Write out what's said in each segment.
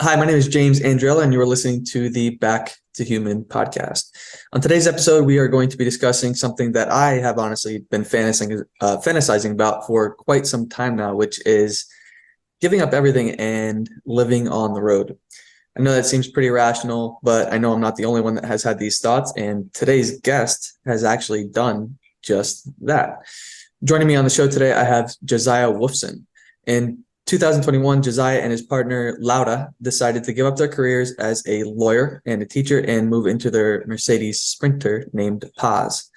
Hi, my name is James Andrella, and you are listening to the Back to Human podcast. On today's episode, we are going to be discussing something that I have honestly been fantasizing about for quite some time now, which is giving up everything and living on the road. I know that seems pretty rational, but I know I'm not the only one that has had these thoughts, and today's guest has actually done just that. Joining me on the show today, I have Josiah Wolfson. In 2021, Josiah and his partner, Laura, decided to give up their careers as a lawyer and a teacher and move into their Mercedes Sprinter named Paz.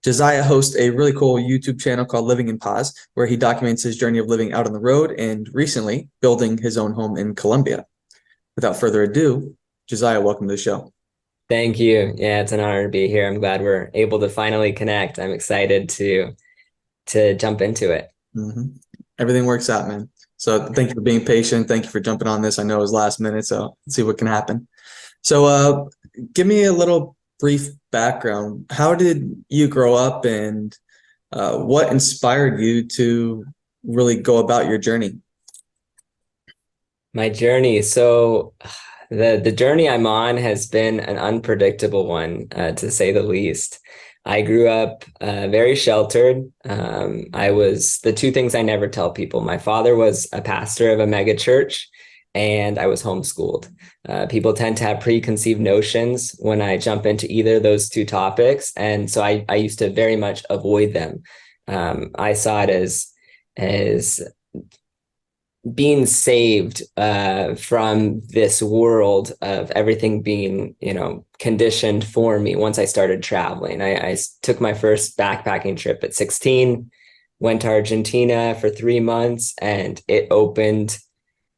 Josiah hosts a really cool YouTube channel called Living in Paz, where he documents his journey of living out on the road and recently building his own home in Colombia. Without further ado, Josiah, welcome to the show. Thank you. Yeah, it's an honor to be here. I'm glad we're able to finally connect. I'm excited to jump into it. Mm-hmm. Everything works out, man. So thank you for being patient. Thank you for jumping on this. I know it was last minute, so let's see what can happen. So give me a little brief background. How did you grow up, and what inspired you to really go about your journey? My journey. So the journey I'm on has been an unpredictable one, to say the least. I grew up very sheltered. I was the two things I never tell people. My father was a pastor of a mega church, and I was homeschooled. People tend to have preconceived notions when I jump into either of those two topics. And so I used to very much avoid them. I saw it as being saved from this world of everything being, conditioned for me once I started traveling. I took my first backpacking trip at 16, went to Argentina for 3 months, and it opened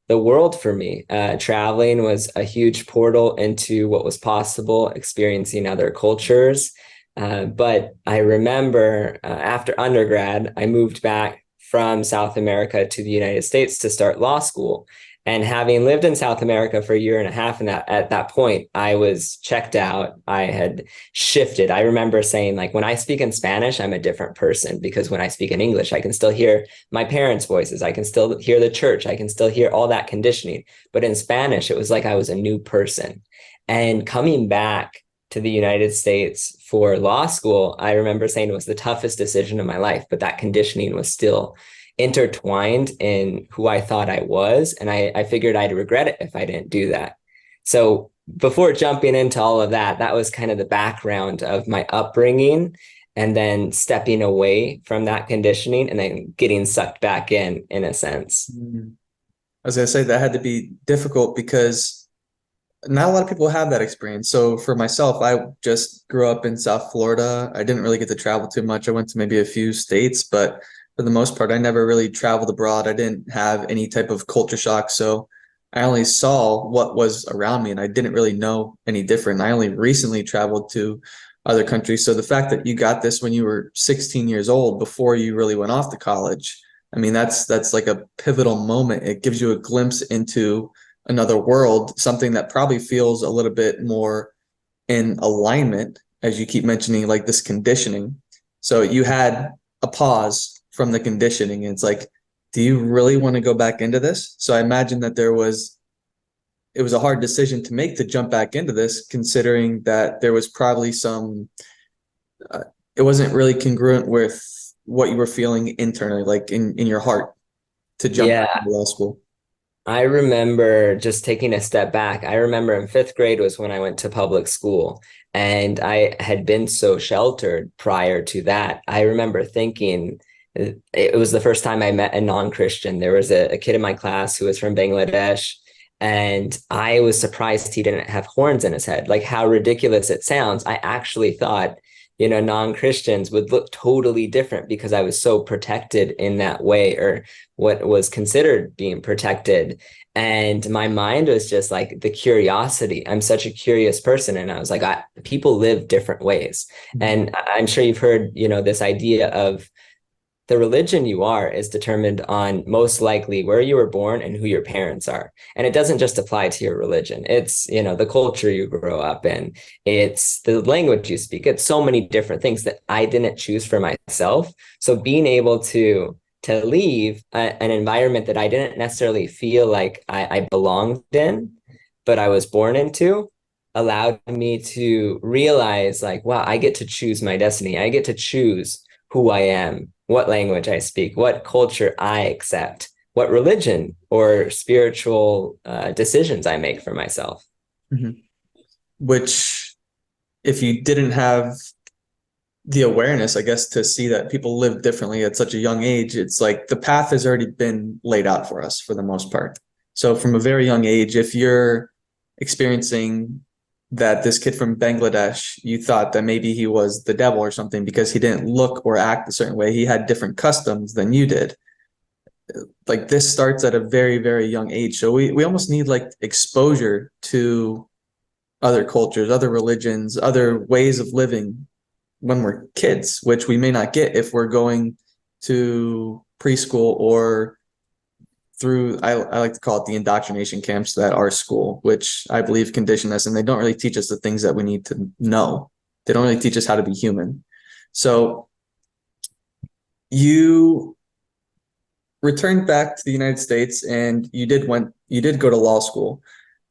the world for me. Traveling was a huge portal into what was possible, experiencing other cultures. But I remember after undergrad, I moved back from South America to the United States to start law school. And having lived in South America for a year and a half, and at that point, I was checked out. I had shifted. I remember saying, like, when I speak in Spanish, I'm a different person, because when I speak in English, I can still hear my parents' voices. I can still hear the church. I can still hear all that conditioning. But in Spanish, it was like I was a new person. And coming back to the United States for law school, I remember saying it was the toughest decision of my life, but that conditioning was still intertwined in who I thought I was. And I figured I'd regret it if I didn't do that. So before jumping into all of that, that was kind of the background of my upbringing, and then stepping away from that conditioning and then getting sucked back in a sense. I was going to say that had to be difficult because not a lot of people have that experience. So for myself, I just grew up in South Florida. I didn't really get to travel too much. I went to maybe a few states, but for the most part, I never really traveled abroad. I didn't have any type of culture shock. So I only saw what was around me, and I didn't really know any different. I only recently traveled to other countries. So the fact that you got this when you were 16 years old, before you really went off to college, I mean, that's like a pivotal moment. It gives you a glimpse into another world, something that probably feels a little bit more in alignment, as you keep mentioning, like this conditioning. So you had a pause from the conditioning, and it's like, do you really want to go back into this? So I imagine that it was a hard decision to make, to jump back into this, considering that there was probably some it wasn't really congruent with what you were feeling internally, like in your heart, to jump back Yeah. into law school. I remember just taking a step back. I remember in fifth grade was when I went to public school, and I had been so sheltered prior to that. I remember thinking it was the first time I met a non-Christian. There was a kid in my class who was from Bangladesh, and I was surprised he didn't have horns in his head. Like, how ridiculous it sounds. I actually thought, non-Christians would look totally different because I was so protected in that way, or what was considered being protected. And my mind was just like the curiosity. I'm such a curious person. And I was like, people live different ways. Mm-hmm. And I'm sure you've heard, this idea of the religion you are is determined on most likely where you were born and who your parents are. And it doesn't just apply to your religion. It's, the culture you grow up in. It's the language you speak. It's so many different things that I didn't choose for myself. So being able to to leave an environment that I didn't necessarily feel like I belonged in, but I was born into, allowed me to realize like, wow, I get to choose my destiny. I get to choose who I am, what language I speak, what culture I accept, what religion or spiritual decisions I make for myself. Mhm. Which, if you didn't have the awareness, I guess, to see that people live differently at such a young age, it's like the path has already been laid out for us for the most part. So from a very young age, if you're experiencing that this kid from Bangladesh, you thought that maybe he was the devil or something because he didn't look or act a certain way. He had different customs than you did. Like this starts at a very, very young age. So we almost need like exposure to other cultures, other religions, other ways of living when we're kids, which we may not get if we're going to preschool or through, I like to call it the indoctrination camps that are school, which I believe condition us, and they don't really teach us the things that we need to know. They don't really teach us how to be human. So you returned back to the United States and you did go to law school.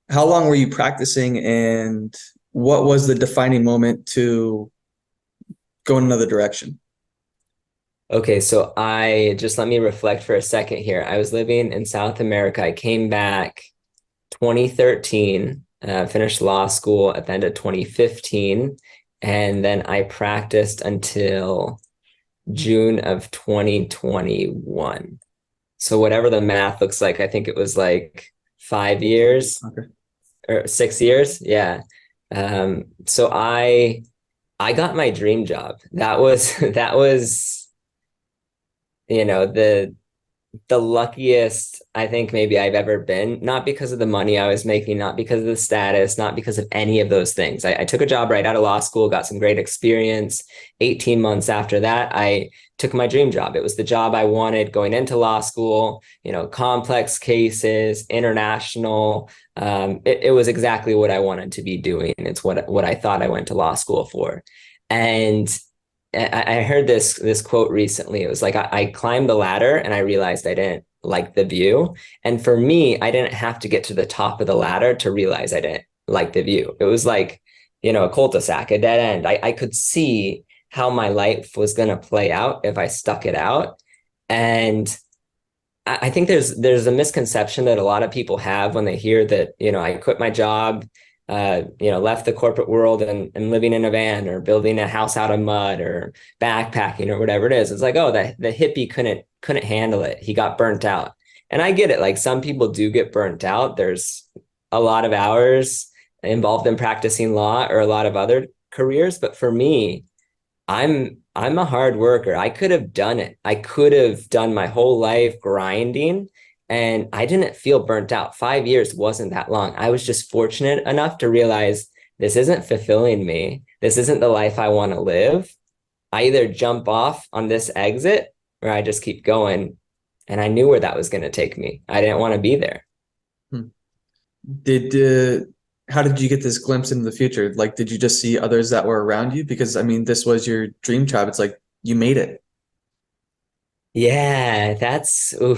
How long were you practicing, and what was the defining moment to go in another direction? Okay, so I just let me reflect for a second here. I was living in South America. I came back 2013, finished law school at the end of 2015, and then I practiced until June of 2021. So whatever the math looks like, I think it was like 5 years Okay. or 6 years. Yeah. So I got my dream job. That was that was, the luckiest I think maybe I've ever been, not because of the money I was making, not because of the status, not because of any of those things. I took a job right out of law school, got some great experience. 18 months after that, I took my dream job. It was the job I wanted going into law school, complex cases, international. It was exactly what I wanted to be doing. It's what I thought I went to law school for. And I heard this quote recently. It was like I climbed the ladder and I realized I didn't like the view. And for me, I didn't have to get to the top of the ladder to realize I didn't like the view. It was like, a cul-de-sac, a dead end. I could see how my life was going to play out if I stuck it out. And I think there's a misconception that a lot of people have when they hear that, I quit my job, left the corporate world and living in a van or building a house out of mud or backpacking or whatever it is. It's like, oh, the hippie couldn't handle it. He got burnt out. And I get it. Like some people do get burnt out. There's a lot of hours involved in practicing law or a lot of other careers. But for me, I'm a hard worker. I could have done it. I could have done my whole life grinding and I didn't feel burnt out. 5 years wasn't that long. I was just fortunate enough to realize this isn't fulfilling me. This isn't the life I want to live. I either jump off on this exit or I just keep going. And I knew where that was going to take me. I didn't want to be there. Hmm. Did how did you get this glimpse into the future? Like, did you just see others that were around you? Because I mean, this was your dream job. It's like you made it. Yeah, that's a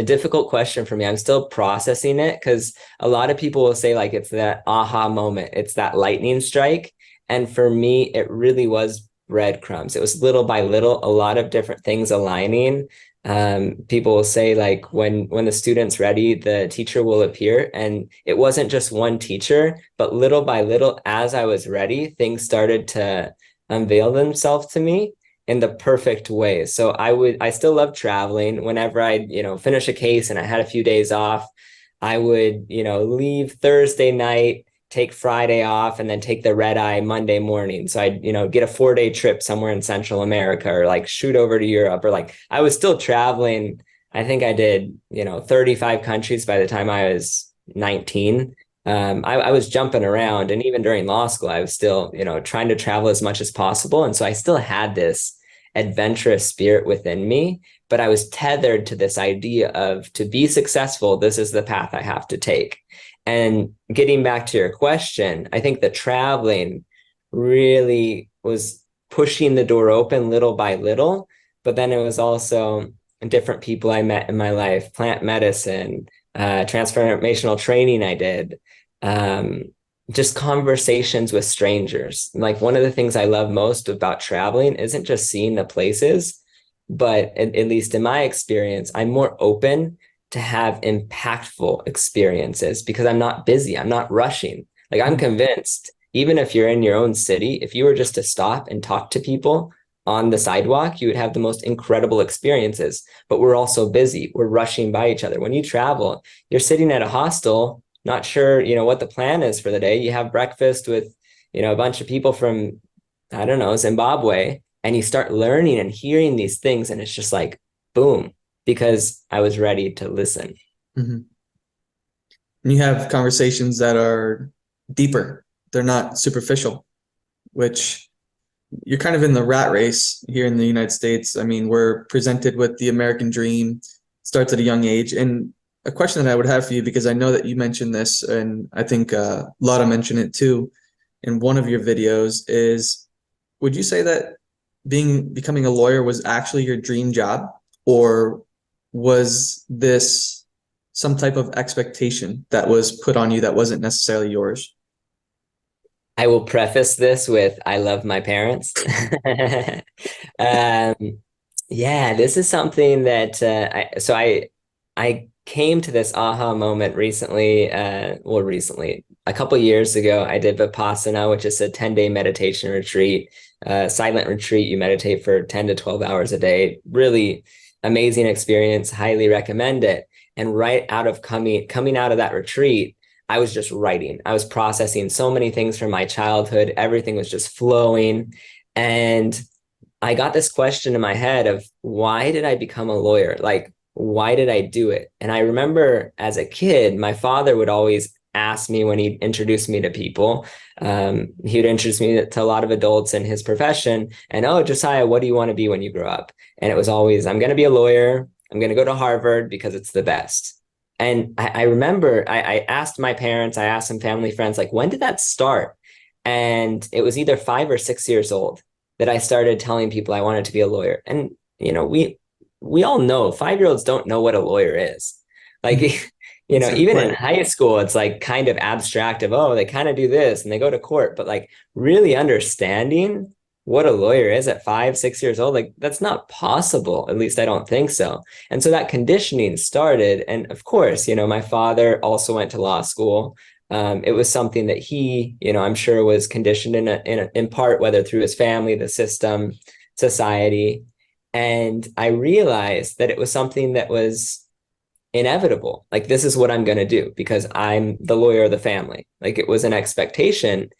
difficult question for me. I'm still processing it because a lot of people will say like it's that aha moment, it's that lightning strike. And for me, it really was breadcrumbs. It was little by little, a lot of different things aligning. People will say like when the student's ready, the teacher will appear. And it wasn't just one teacher, but little by little, as I was ready, things started to unveil themselves to me in the perfect way. So I still love traveling. Whenever I, finish a case and I had a few days off, I would, leave Thursday night, take Friday off, and then take the red eye Monday morning. So I'd, get a 4-day trip somewhere in Central America or like shoot over to Europe or like I was still traveling. I think I did, 35 countries by the time I was 19. I was jumping around, and even during law school, I was still, trying to travel as much as possible. And so I still had this adventurous spirit within me, but I was tethered to this idea of to be successful, this is the path I have to take. And getting back to your question, I think the traveling really was pushing the door open little by little but then it was also different people I met in my life, plant medicine, transformational training I did, um, just conversations with strangers. Like one of the things I love most about traveling isn't just seeing the places, but at least in my experience, I'm more open to have impactful experiences because I'm not busy, I'm not rushing. Like I'm convinced, even if you're in your own city, if you were just to stop and talk to people on the sidewalk, you would have the most incredible experiences. But we're also busy. We're rushing by each other. When you travel, you're sitting at a hostel, not sure, what the plan is for the day. You have breakfast with, a bunch of people from, I don't know, Zimbabwe, and you start learning and hearing these things, and it's just like, boom, because I was ready to listen. Mm-hmm. And you have conversations that are deeper. They're not superficial, which you're kind of in the rat race here in the United States. I mean, we're presented with the American dream, starts at a young age. And a question that I would have for you, because I know that you mentioned this, and I think Laura mentioned it too in one of your videos, is would you say that becoming a lawyer was actually your dream job, or was this some type of expectation that was put on you that wasn't necessarily yours? I will preface this with I love my parents. um, yeah, this is something that I came to this aha moment recently. Recently, a couple years ago, I did Vipassana, which is a 10-day meditation retreat, silent retreat. You meditate for 10 to 12 hours a day. Really amazing experience. Highly recommend it. And right out of coming out of that retreat, I was just writing. I was processing so many things from my childhood. Everything was just flowing. And I got this question in my head of why did I become a lawyer? Like, why did I do it? And I remember as a kid, my father would always ask me when he introduced me to people. He would introduce me to a lot of adults in his profession. And, oh, Josiah, what do you want to be when you grow up? And it was always, I'm going to be a lawyer. I'm going to go to Harvard because it's the best. And I remember I asked my parents, I asked some family friends, like, when did that start? And it was either 5 or 6 years old that I started telling people I wanted to be a lawyer. And, we all know 5-year-olds don't know what a lawyer is. Like, even in high school, it's like kind of abstract of, oh, they kind of do this and they go to court, but like really understanding what a lawyer is at 5, 6 years old, like that's not possible. At least I don't think so. And so that conditioning started. And of course, my father also went to law school. It was something that he, I'm sure was conditioned in part, whether through his family, the system, society. And I realized that it was something that was inevitable. Like, this is what I'm going to do because I'm the lawyer of the family. Like, it was an expectation.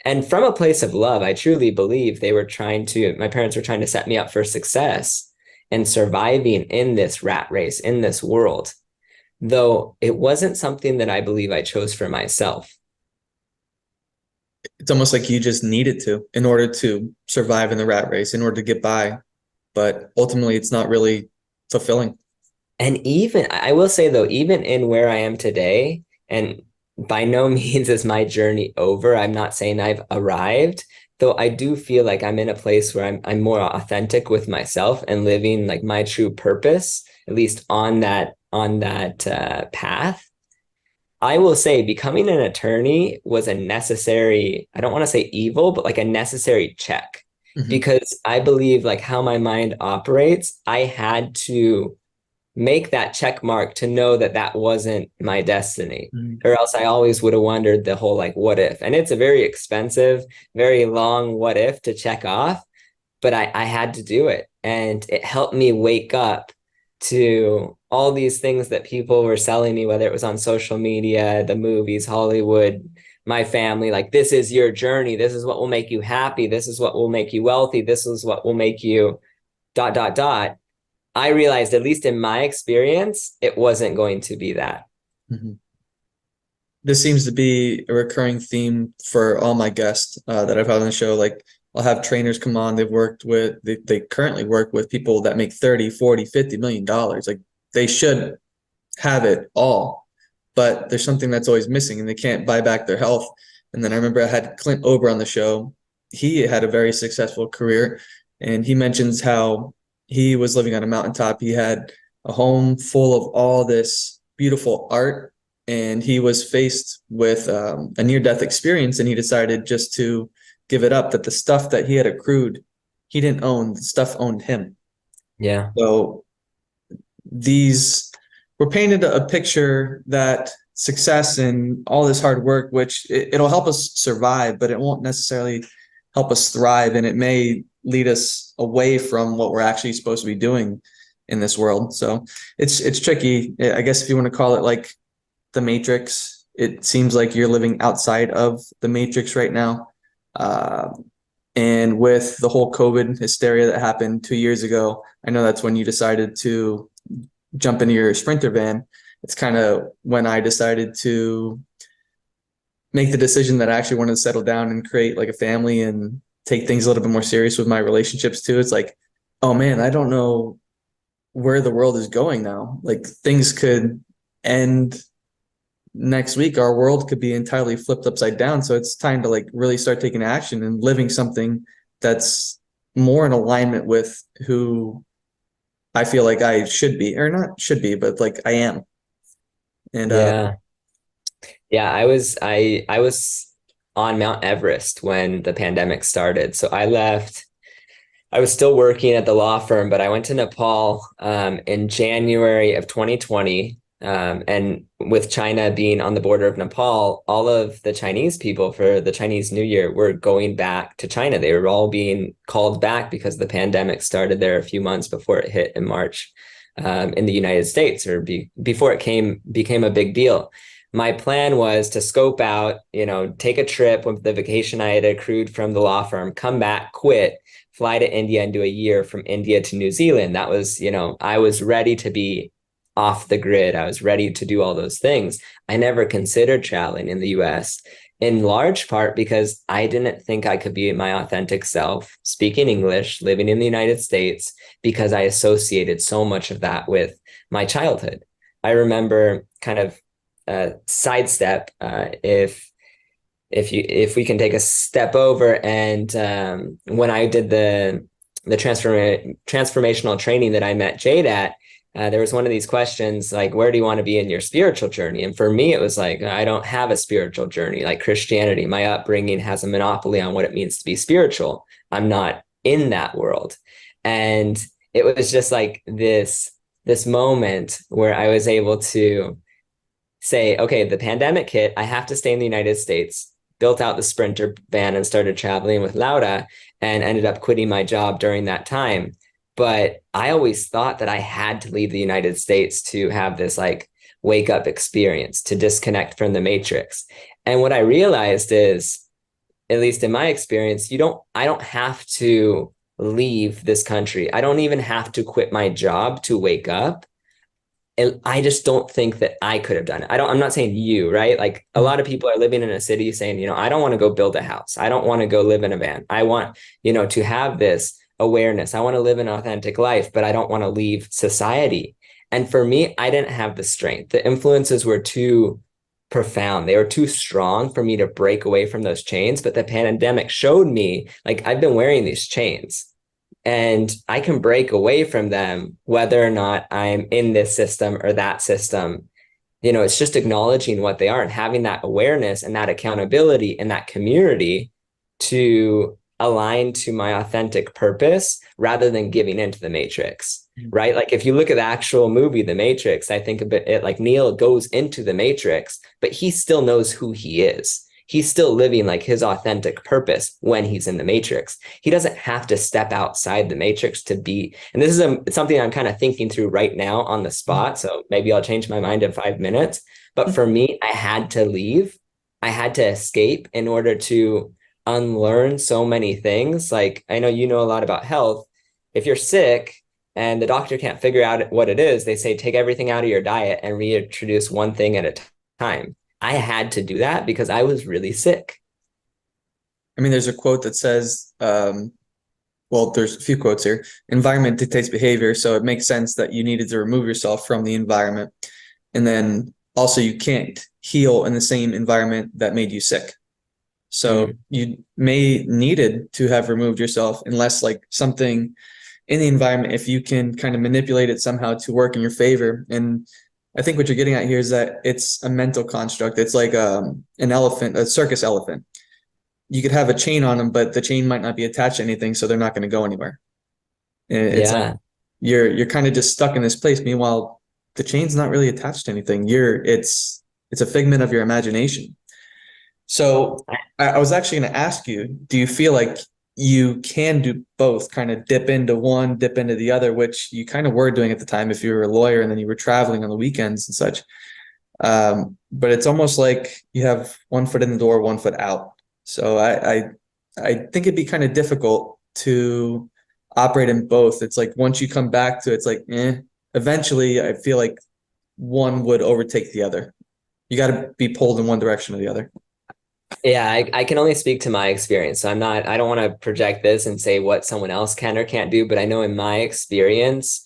And from a place of love, I truly believe my parents were trying to set me up for success and surviving in this rat race, in this world, though it wasn't something that I believe I chose for myself. It's almost like you just needed to in order to survive in the rat race, in order to get by. But ultimately, it's not really fulfilling. And even, I will say though, even in where I am today, and by no means is my journey over. I'm not saying I've arrived, though I do feel like I'm in a place where I'm more authentic with myself and living like my true purpose, at least on that path. I will say becoming an attorney was a necessary, I don't want to say evil, but like a necessary check. Mm-hmm. Because I believe like how my mind operates, I had to make that check mark to know that that wasn't my destiny, or else I always would have wondered the whole like what if. And it's a very expensive, very long what if to check off, but I had to do it. And it helped me wake up to all these things that people were selling me, whether it was on social media, the movies, Hollywood, my family, like, this is your journey. This is what will make you happy. This is what will make you wealthy. This is what will make you ... I realized, at least in my experience, it wasn't going to be that. Mm-hmm. This seems to be a recurring theme for all my guests that I've had on the show. Like, I'll have trainers come on. They currently work with people that make 30, 40, 50 million dollars. Like, they should have it all, but there's something that's always missing and they can't buy back their health. And then I remember I had Clint Ober on the show. He had a very successful career, and he mentions how he was living on a mountaintop. He had a home full of all this beautiful art, and he was faced with a near-death experience, and he decided just to give it up, that the stuff that he had accrued, he didn't own, the stuff owned him. Yeah. So these were painted a picture that success and all this hard work, which it'll help us survive, but it won't necessarily help us thrive. And it may lead us away from what we're actually supposed to be doing in this world. So it's tricky. I guess if you want to call it like the Matrix, it seems like you're living outside of the Matrix right now. And with the whole COVID hysteria that happened 2 years ago, I know that's when you decided to jump into your Sprinter van. It's kind of when I decided to make the decision that I actually wanted to settle down and create like a family and take things a little bit more serious with my relationships too. It's like, oh man, I don't know where the world is going now. Like things could end next week. Our world could be entirely flipped upside down. So it's time to like really start taking action and living something that's more in alignment with who I feel like I should be, or not should be, but like I am. And Yeah. Yeah, I was on Mount Everest when the pandemic started. So I left. I was still working at the law firm, but I went to Nepal in January of 2020. And with China being on the border of Nepal, all of the Chinese people for the Chinese New Year were going back to China. They were all being called back because the pandemic started there a few months before it hit in March in the United States, or before it became a big deal. My plan was to scope out, take a trip with the vacation I had accrued from the law firm, come back, quit, fly to India and do a year from India to New Zealand. That was, I was ready to be off the grid. I was ready to do all those things. I never considered traveling in the US, in large part because I didn't think I could be my authentic self, speaking English, living in the United States, because I associated so much of that with my childhood. I remember kind of sidestep, if we can take a step over, and when I did the transformational training that I met Jade at, there was one of these questions like, where do you want to be in your spiritual journey? And for me, it was like, I don't have a spiritual journey. Like Christianity, my upbringing has a monopoly on what it means to be spiritual. I'm not in that world. And it was just like this moment where I was able to say, okay, the pandemic hit, I have to stay in the United States, built out the Sprinter van and started traveling with Laura, and ended up quitting my job during that time. But I always thought that I had to leave the United States to have this like wake up experience, to disconnect from the Matrix. And what I realized is, at least in my experience, I don't have to leave this country. I don't even have to quit my job to wake up. And I just don't think that I could have done it. I'm not saying you, right? Like a lot of people are living in a city saying, I don't want to go build a house. I don't want to go live in a van. I want, to have this awareness. I want to live an authentic life, but I don't want to leave society. And for me, I didn't have the strength. The influences were too profound. They were too strong for me to break away from those chains. But the pandemic showed me, like, I've been wearing these chains and I can break away from them, whether or not I'm in this system or that system. It's just acknowledging what they are and having that awareness and that accountability and that community to align to my authentic purpose rather than giving into the Matrix, right? Like if you look at the actual movie, The Matrix, I think of it like Neo goes into the Matrix, but he still knows who he is. He's still living like his authentic purpose when he's in the Matrix. He doesn't have to step outside the Matrix to be, and this is something I'm kind of thinking through right now on the spot. So maybe I'll change my mind in 5 minutes. But for me, I had to leave. I had to escape in order to unlearn so many things. Like I know you know a lot about health. If you're sick and the doctor can't figure out what it is, they say take everything out of your diet and reintroduce one thing at a time. I had to do that because I was really sick. I mean, there's a quote that says, well, there's a few quotes here. Environment dictates behavior. So it makes sense that you needed to remove yourself from the environment. And then also you can't heal in the same environment that made you sick. So you may needed to have removed yourself unless like something in the environment if you can kind of manipulate it somehow to work in your favor. And I think what you're getting at here is that it's a mental construct. It's like an elephant, a circus elephant. You could have a chain on them, but the chain might not be attached to anything, so they're not going to go anywhere. And it's like Yeah. you're kind of just stuck in this place. Meanwhile, the chain's not really attached to anything. It's a figment of your imagination. So I was actually going to ask you, do you feel like you can do both, kind of dip into one, dip into the other, which you kind of were doing at the time if you were a lawyer and then you were traveling on the weekends and such. But it's almost like you have one foot in the door, one foot out. So I think it'd be kind of difficult to operate in both. It's like once you come back to it, it's like, eventually I feel like one would overtake the other. You got to be pulled in one direction or the other. Yeah, I can only speak to my experience. So I don't want to project this and say what someone else can or can't do, but I know in my experience,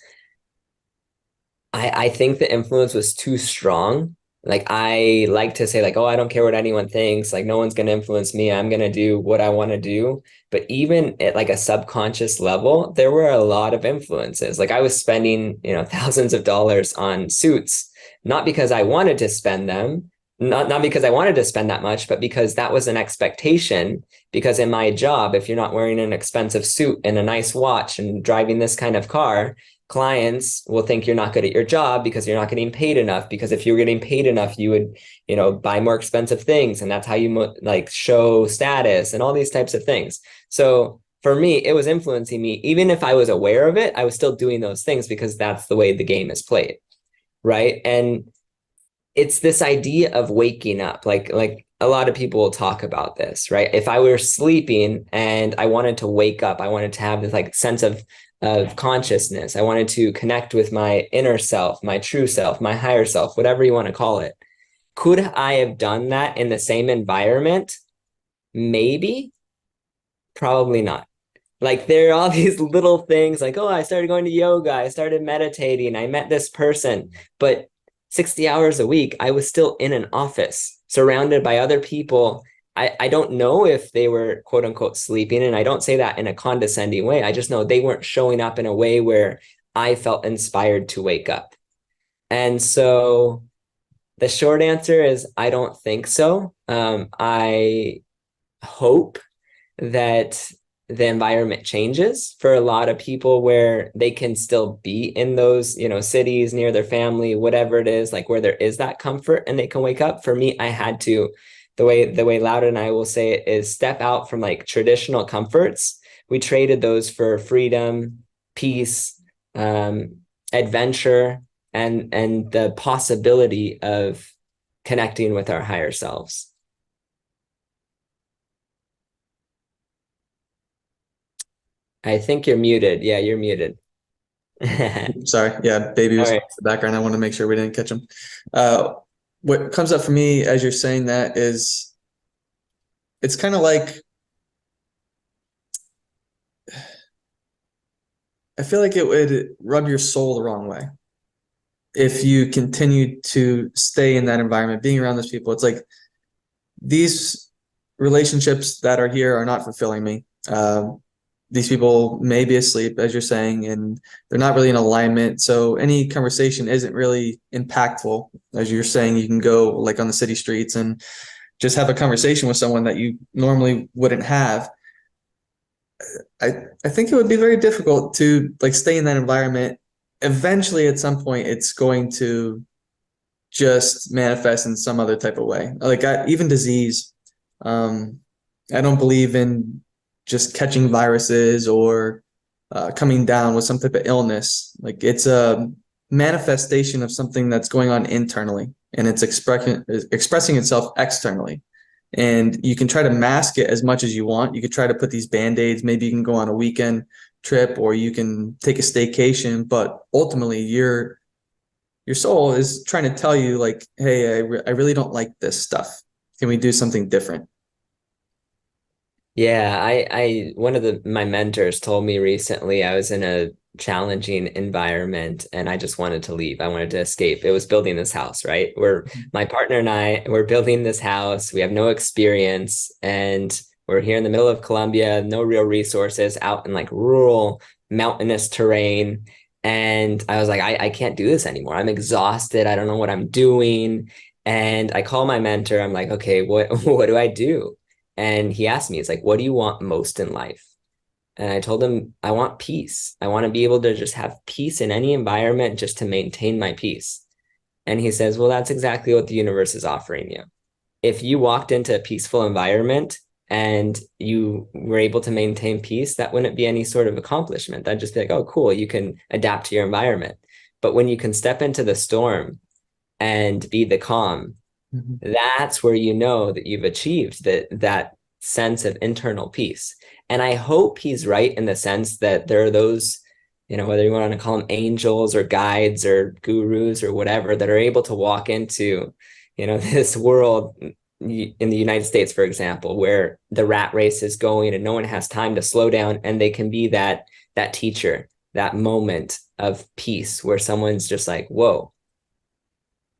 I think the influence was too strong. Like I like to say like, oh, I don't care what anyone thinks. Like no one's going to influence me. I'm going to do what I want to do. But even at like a subconscious level, there were a lot of influences. Like I was spending, thousands of dollars on suits, not because I wanted to spend them, not because I wanted to spend that much, but because that was an expectation. Because in my job, if you're not wearing an expensive suit and a nice watch and driving this kind of car, clients will think you're not good at your job because you're not getting paid enough. Because if you were getting paid enough, you would, buy more expensive things. And that's how you like show status and all these types of things. So for me, it was influencing me. Even if I was aware of it, I was still doing those things because that's the way the game is played. Right. And it's this idea of waking up. Like a lot of people will talk about this, right? If I were sleeping and I wanted to wake up, I wanted to have this like sense of consciousness. I wanted to connect with my inner self, my true self, my higher self, whatever you want to call it. Could I have done that in the same environment? Maybe, probably not. Like there are all these little things like, oh, I started going to yoga, I started meditating, I met this person, but 60 hours a week, I was still in an office surrounded by other people. I don't know if they were quote unquote sleeping. And I don't say that in a condescending way. I just know they weren't showing up in a way where I felt inspired to wake up. And so the short answer is I don't think so. I hope that the environment changes for a lot of people where they can still be in those, cities near their family, whatever it is, like where there is that comfort and they can wake up. For me, I had to, the way Lauda and I will say it is step out from like traditional comforts. We traded those for freedom, peace, adventure, and the possibility of connecting with our higher selves. I think you're muted. Yeah, you're muted. Sorry. Yeah, baby was All in right. the background. I want to make sure we didn't catch him. What comes up for me as you're saying that is it's kind of like I feel like it would rub your soul the wrong way if you continue to stay in that environment, being around those people. It's like these relationships that are here are not fulfilling me. These people may be asleep, as you're saying, and they're not really in alignment. So any conversation isn't really impactful. As you're saying, you can go like on the city streets and just have a conversation with someone that you normally wouldn't have. I think it would be very difficult to like stay in that environment. Eventually, at some point, it's going to just manifest in some other type of way. Like even disease. I don't believe in just catching viruses or coming down with some type of illness. Like it's a manifestation of something that's going on internally and it's expressing itself externally. And you can try to mask it as much as you want. You could try to put these band-aids. Maybe you can go on a weekend trip or you can take a staycation, but ultimately your soul is trying to tell you like, hey, I really don't like this stuff. Can we do something different? Yeah, I one of my mentors told me recently I was in a challenging environment and I just wanted to leave. I wanted to escape. It was building this house, right? My partner and I, we're building this house. We have no experience and We're here in the middle of Colombia, no real resources, out in like rural mountainous terrain. And I was like, I can't do this anymore. I'm exhausted. I don't know what I'm doing. And I call my mentor. I'm like, okay, what do I do? And he asked me, he's like, what do you want most in life? And I told him, I want peace. I want to be able to just have peace in any environment just to maintain my peace. And he says, well, that's exactly what the universe is offering you. If you walked into a peaceful environment and you were able to maintain peace, that wouldn't be any sort of accomplishment. That'd just be like, oh, cool, you can adapt to your environment. But when you can step into the storm and be the calm, that's where you know that you've achieved that sense of internal peace. And I hope he's right in the sense that there are those, whether you want to call them angels or guides or gurus or whatever, that are able to walk into, this world in the United States, for example, where the rat race is going and no one has time to slow down, and they can be that teacher, that moment of peace where someone's just like, whoa,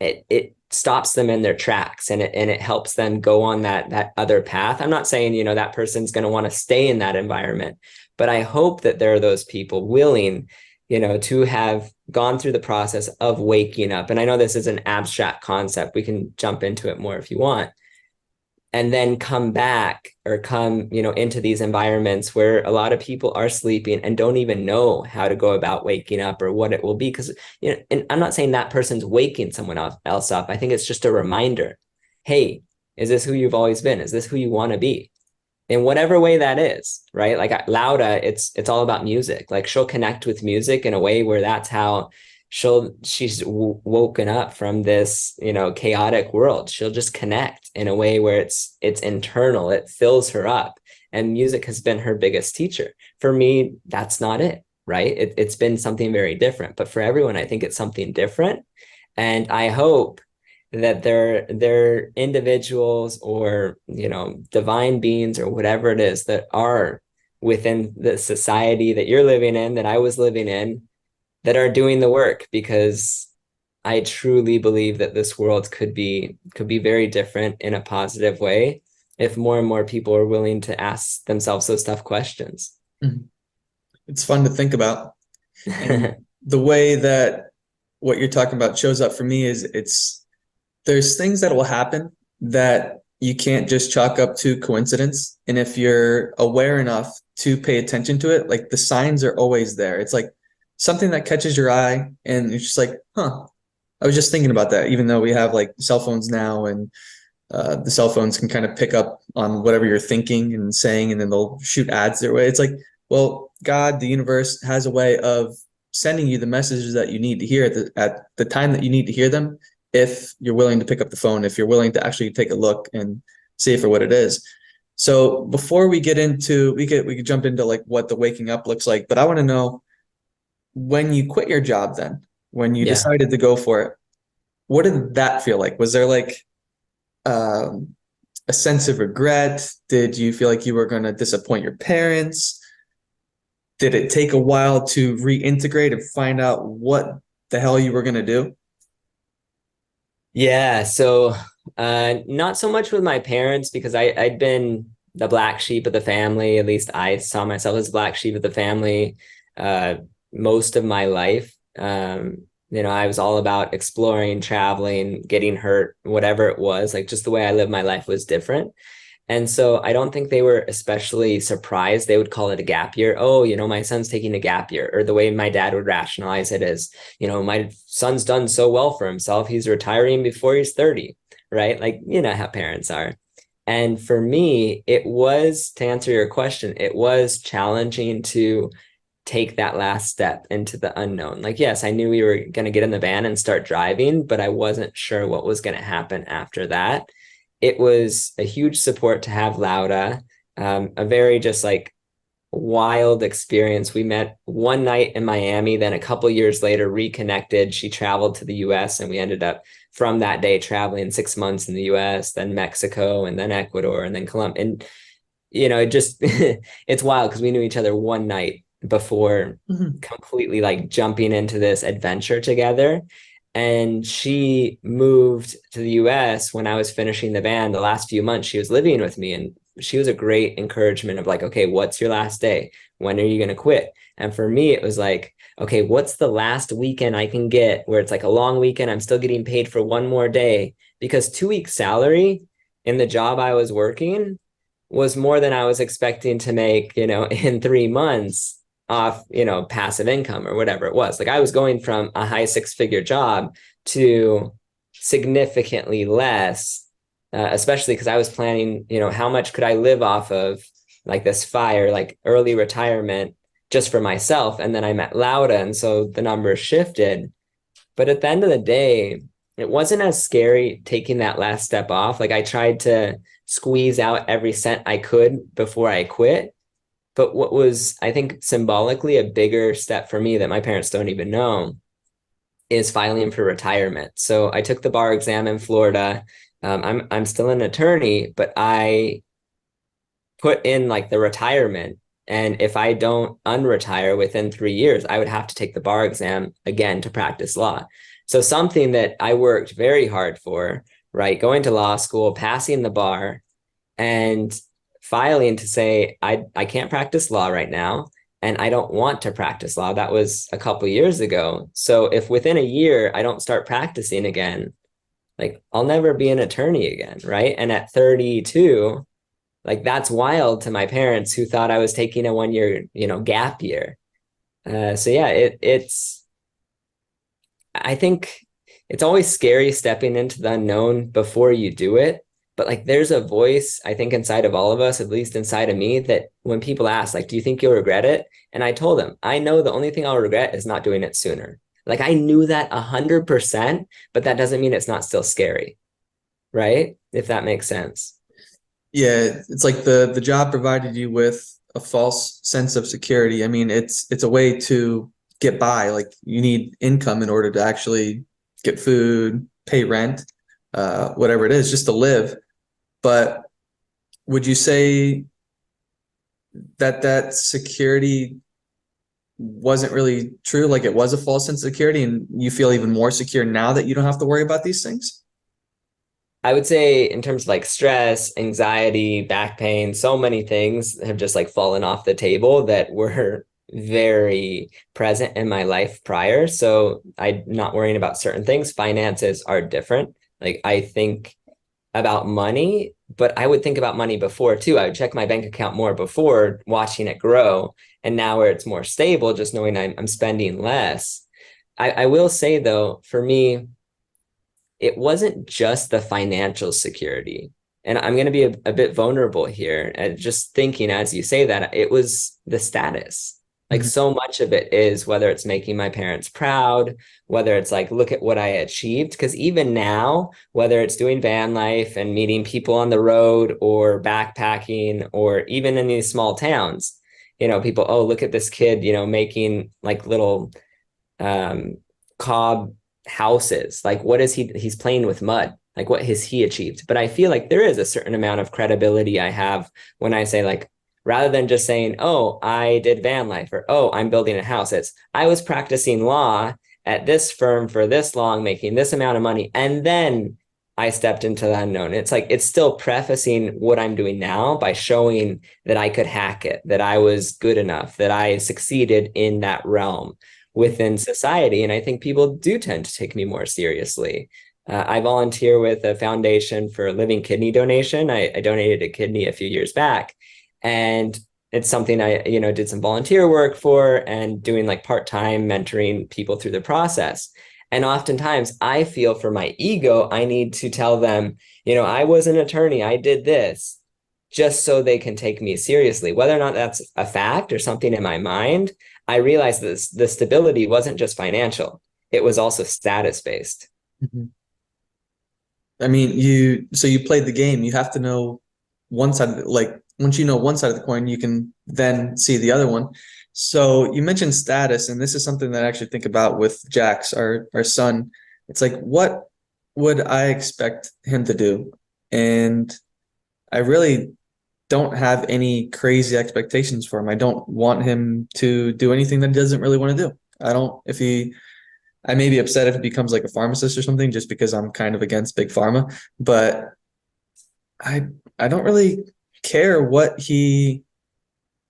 it stops them in their tracks, and it helps them go on that other path. I'm not saying, that person's going to want to stay in that environment, but I hope that there are those people willing, to have gone through the process of waking up. And I know this is an abstract concept. We can jump into it more if you want. And then come back or come, into these environments where a lot of people are sleeping and don't even know how to go about waking up or what it will be. Because, and I'm not saying that person's waking someone else up. I think it's just a reminder. Hey, is this who you've always been? Is this who you want to be? In whatever way that is, right? Like Laura, it's all about music. Like she'll connect with music in a way where that's how she's woken up from this, chaotic world. She'll just connect in a way where it's internal. It fills her up. And music has been her biggest teacher. For me, that's not it, right? It's been something very different. But for everyone, I think it's something different. And I hope that they're individuals or, divine beings or whatever it is that are within the society that you're living in, that I was living in, that are doing the work, because I truly believe that this world could be very different in a positive way if more and more people are willing to ask themselves those tough questions. It's fun to think about. And the way that what you're talking about shows up for me is there's things that will happen that you can't just chalk up to coincidence. And if you're aware enough to pay attention to it, like the signs are always there. It's like something that catches your eye and it's just like, I was just thinking about that, even though we have like cell phones now, and the cell phones can kind of pick up on whatever you're thinking and saying, and then they'll shoot ads their way. It's like, well, God, the universe has a way of sending you the messages that you need to hear at the time that you need to hear them, if you're willing to pick up the phone, if you're willing to actually take a look and see it for what it is. So before we get into, we could jump into like what the waking up looks like, but I want to know, when you quit your job, then when you decided to go for it, what did that feel like? Was there like a sense of regret? Did you feel like you were going to disappoint your parents? Did it take a while to reintegrate and find out what the hell you were going to do? Yeah, so not so much with my parents, because I'd been the black sheep of the family. At least I saw myself as the black sheep of the family most of my life. I was all about exploring, traveling, getting hurt, whatever it was. Like just the way I lived my life was different. And so I don't think they were especially surprised. They would call it a gap year. Oh, my son's taking a gap year. Or the way my dad would rationalize it is, my son's done so well for himself, he's retiring before he's 30, right? Like, how parents are. And for me, it was, to answer your question, it was challenging to take that last step into the unknown. Like, yes, I knew we were going to get in the van and start driving, but I wasn't sure what was going to happen after that. It was a huge support to have Laura, a very just like wild experience. We met one night in Miami, then a couple years later reconnected. She traveled to the US, and we ended up from that day traveling 6 months in the US, then Mexico, and then Ecuador, and then Colombia. And, it just, it's wild because we knew each other one night before completely like jumping into this adventure together. And she moved to the US when I was finishing the band. The last few months she was living with me. And she was a great encouragement of like, okay, what's your last day? When are you going to quit? And for me, it was like, okay, what's the last weekend I can get where it's like a long weekend? I'm still getting paid for one more day, because 2 weeks salary in the job I was working was more than I was expecting to make, in 3 months off, passive income or whatever it was. Like I was going from a high 6-figure job to significantly less, especially because I was planning, how much could I live off of like this fire, like early retirement just for myself. And then I met Lauda. And so the numbers shifted. But at the end of the day, it wasn't as scary taking that last step off. Like I tried to squeeze out every cent I could before I quit. But what was, I think, symbolically a bigger step for me that my parents don't even know is filing for retirement. So I took the bar exam in Florida. I'm still an attorney, but I put in like the retirement. And if I don't unretire within 3 years, I would have to take the bar exam again to practice law. So something that I worked very hard for, right? Going to law school, passing the bar, and filing to say, I can't practice law right now, and I don't want to practice law. That was a couple of years ago. So if within a year I don't start practicing again, like I'll never be an attorney again, right? And at 32, like that's wild to my parents who thought I was taking a 1 year, gap year. So yeah, I think it's always scary stepping into the unknown before you do it. But like there's a voice, I think, inside of all of us, at least inside of me, that when people ask, like, do you think you'll regret it? And I told them, I know the only thing I'll regret is not doing it sooner. Like I knew that 100%, but that doesn't mean it's not still scary, right? If that makes sense. Yeah, it's like the job provided you with a false sense of security. I mean, it's a way to get by. Like you need income in order to actually get food, pay rent, whatever it is, just to live. But would you say that that security wasn't really true? Like it was a false sense of security, and you feel even more secure now that you don't have to worry about these things? I would say in terms of like stress, anxiety, back pain, so many things have just like fallen off the table that were very present in my life prior. So I'm not worrying about certain things. Finances are different. Like I think about money, but I would think about money before too. I would check my bank account more before watching it grow. And now where it's more stable, just knowing I'm spending less. I will say though, for me, it wasn't just the financial security. And I'm going to be a bit vulnerable here. And just thinking as you say that, it was the status. Like Mhm. so much of it is whether it's making my parents proud, whether it's like, look at what I achieved. Because even now, whether it's doing van life and meeting people on the road or backpacking or even in these small towns, people, oh, look at this kid, making like little um, cob houses. Like, what is he's playing with mud. Like, what has he achieved? But I feel like there is a certain amount of credibility I have when I say, like, rather than just saying, oh, I did van life or, oh, I'm building a house. It's, I was practicing law at this firm for this long, making this amount of money. And then I stepped into the unknown. It's like, it's still prefacing what I'm doing now by showing that I could hack it, that I was good enough, that I succeeded in that realm within society. And I think people do tend to take me more seriously. I volunteer with a foundation for living kidney donation. I donated a kidney a few years back, and it's something I, did some volunteer work for and doing like part-time mentoring people through the process. And oftentimes I feel for my ego, I need to tell them, I was an attorney, I did this, just so they can take me seriously. Whether or not that's a fact or something in my mind, I realized this the stability wasn't just financial, it was also status based. Mhm. I mean, you played the game. You have to know one side, like once you know one side of the coin, you can then see the other one. So you mentioned status, and this is something that I actually think about with Jax, our son. It's like, what would I expect him to do? And I really don't have any crazy expectations for him. I don't want him to do anything that he doesn't really want to do. I don't, if he I may be upset if it becomes like a pharmacist or something, just because I'm kind of against big pharma. But I I don't really. care what he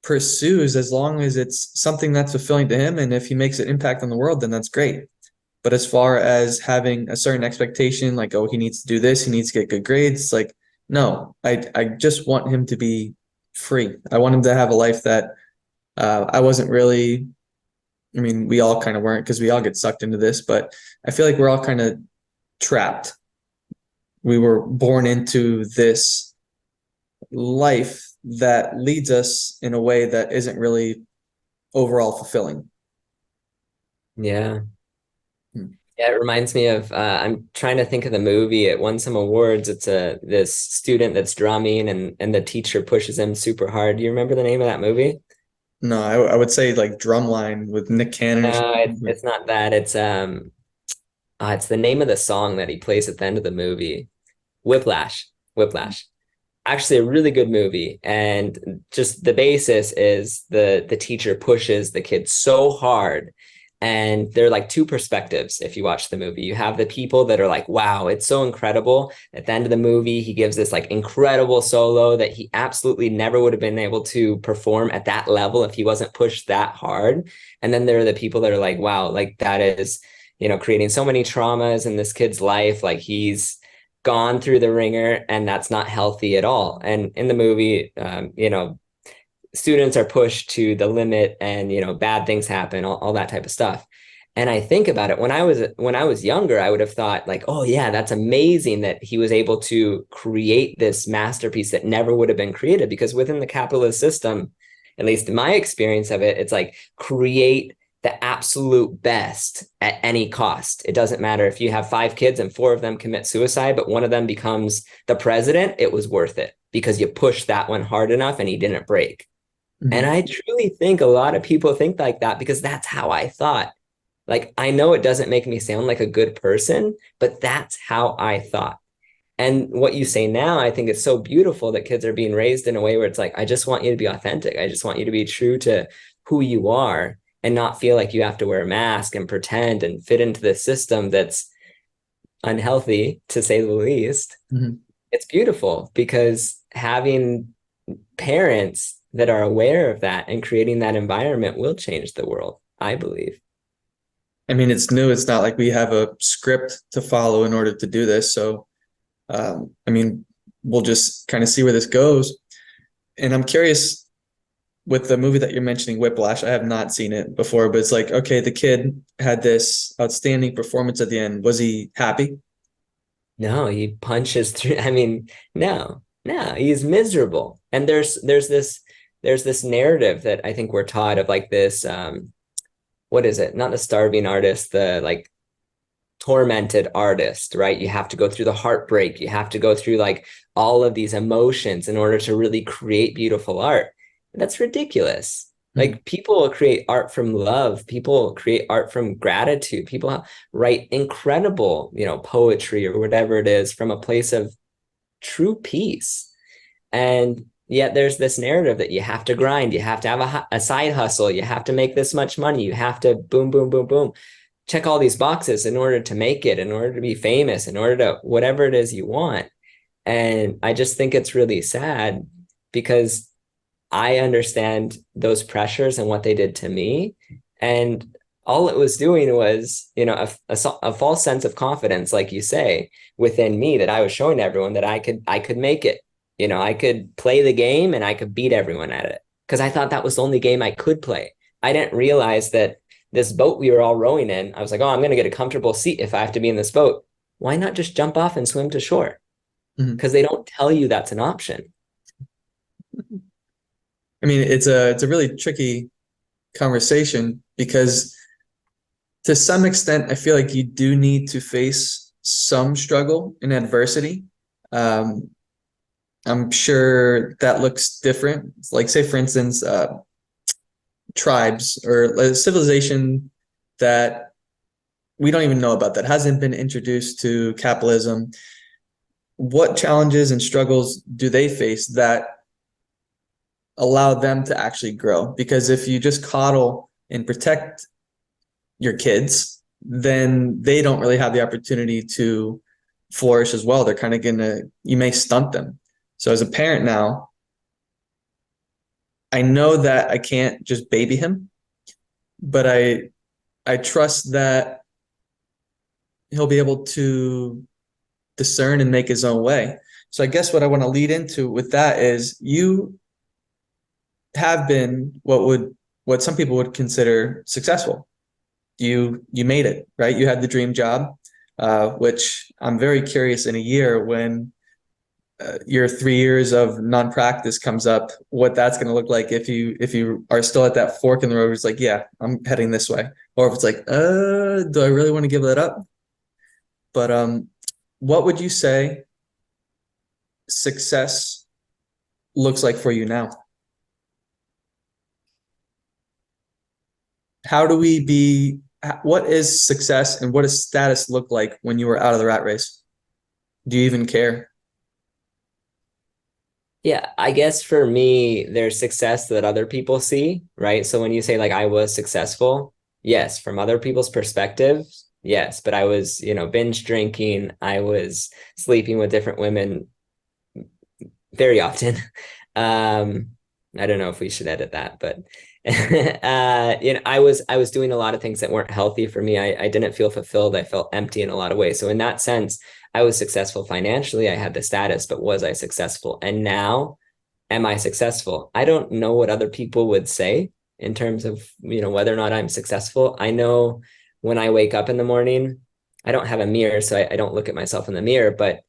pursues as long as it's something that's fulfilling to him. And if he makes an impact on the world, then that's great. But as far as having a certain expectation, like, oh, he needs to do this, he needs to get good grades, like, no, I just want him to be free. I want him to have a life that I wasn't really, I mean, we all kind of weren't because we all get sucked into this, but I feel like we're all kind of trapped. We were born into this life that leads us in a way that isn't really overall fulfilling. Yeah. Hmm. Yeah, it reminds me of I'm trying to think of the movie. It won some awards. It's this student that's drumming and the teacher pushes him super hard. Do you remember the name of that movie? No, I would say like Drumline with Nick Cannon or No, something. it's not that. It's the name of the song that he plays at the end of the movie. Whiplash. Whiplash. Actually, a really good movie. And just the basis is the teacher pushes the kid so hard. And there are like two perspectives if you watch the movie. You have the people that are like, wow, it's so incredible. At the end of the movie, he gives this like incredible solo that he absolutely never would have been able to perform at that level if he wasn't pushed that hard. And then there are the people that are like, wow, like that is, creating so many traumas in this kid's life. Like he's gone through the ringer and that's not healthy at all. And in the movie, students are pushed to the limit and bad things happen, all that type of stuff. And I think about it, when I was younger, I would have thought like, oh yeah, that's amazing that he was able to create this masterpiece that never would have been created, because within the capitalist system, at least in my experience of it, it's like create the absolute best at any cost. It doesn't matter if you have 5 kids and 4 of them commit suicide, but one of them becomes the president, it was worth it because you pushed that one hard enough and he didn't break. And Mhm. I truly think a lot of people think like that because that's how I thought. Like, I know it doesn't make me sound like a good person, but that's how I thought. And what you say now, I think it's so beautiful that kids are being raised in a way where it's like, I just want you to be authentic. I just want you to be true to who you are and not feel like you have to wear a mask and pretend and fit into the system that's unhealthy, to say the least. Mhm. It's beautiful because having parents that are aware of that and creating that environment will change the world, I believe. I mean, it's new. It's not like we have a script to follow in order to do this. So, I mean, we'll just kind of see where this goes. And I'm curious with the movie that you're mentioning, Whiplash. I have not seen it before, but it's like, okay, the kid had this outstanding performance at the end. Was he happy? No, he punches through. I mean, no, he's miserable. And there's this narrative that I think we're taught of like this what is it? Not the starving artist, the like tormented artist, right? You have to go through the heartbreak. You have to go through like all of these emotions in order to really create beautiful art. That's ridiculous. Mhm. Like people create art from love. People create art from gratitude. People write incredible, poetry or whatever it is from a place of true peace. And yet there's this narrative that you have to grind, you have to have a side hustle, you have to make this much money, you have to boom, boom, boom, boom, check all these boxes in order to make it, in order to be famous, in order to whatever it is you want. And I just think it's really sad because I understand those pressures and what they did to me. And all it was doing was, a false sense of confidence, like you say, within me that I was showing everyone that I could make it. I could play the game and I could beat everyone at it because I thought that was the only game I could play. I didn't realize that this boat we were all rowing in, I was like, oh, I'm going to get a comfortable seat if I have to be in this boat. Why not just jump off and swim to shore? Mhm. Because they don't tell you that's an option. I mean, it's a really tricky conversation because to some extent, I feel like you do need to face some struggle and adversity. Um, I'm sure that looks different. Like, say, for instance, tribes or a civilization that we don't even know about that hasn't been introduced to capitalism. What challenges and struggles do they face that allow them to actually grow? Because if you just coddle and protect your kids, then they don't really have the opportunity to flourish as well. They're kind of gonna, you may stunt them. So as a parent now, I know that I can't just baby him, but I trust that he'll be able to discern and make his own way. So I guess what I want to lead into with that is you have been what some people would consider successful. You made it, right? You had the dream job, which I'm very curious in a year when your 3 years of non-practice comes up, what that's going to look like if you are still at that fork in the road. It's like, yeah, I'm heading this way, or if it's like, do I really want to give that up? But what would you say success looks like for you now? How do we be? What is success, and what does status look like when you were out of the rat race? Do you even care? Yeah, I guess for me, there's success that other people see, right? So when you say like I was successful, yes, from other people's perspective, yes, but I was, binge drinking, I was sleeping with different women very often. I don't know if we should edit that, but I was doing a lot of things that weren't healthy for me. I didn't feel fulfilled. I felt empty in a lot of ways. So in that sense, I was successful financially. I had the status, but was I successful? And now, am I successful? I don't know what other people would say in terms of, whether or not I'm successful. I know when I wake up in the morning, I don't have a mirror, so I don't look at myself in the mirror, but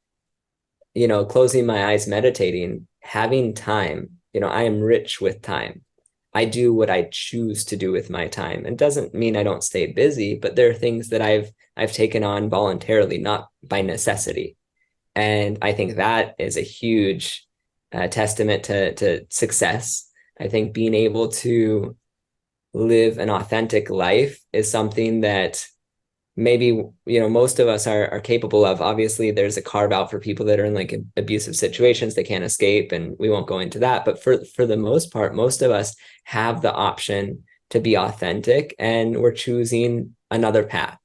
closing my eyes, meditating, having time, I am rich with time. I do what I choose to do with my time. It doesn't mean I don't stay busy, but there are things that I've taken on voluntarily, not by necessity. And I think that is a huge testament to success. I think being able to live an authentic life is something that maybe most of us are capable of. Obviously there's a carve out for people that are in like abusive situations they can't escape, and we won't go into that, but for the most part, most of us have the option to be authentic, and we're choosing another path.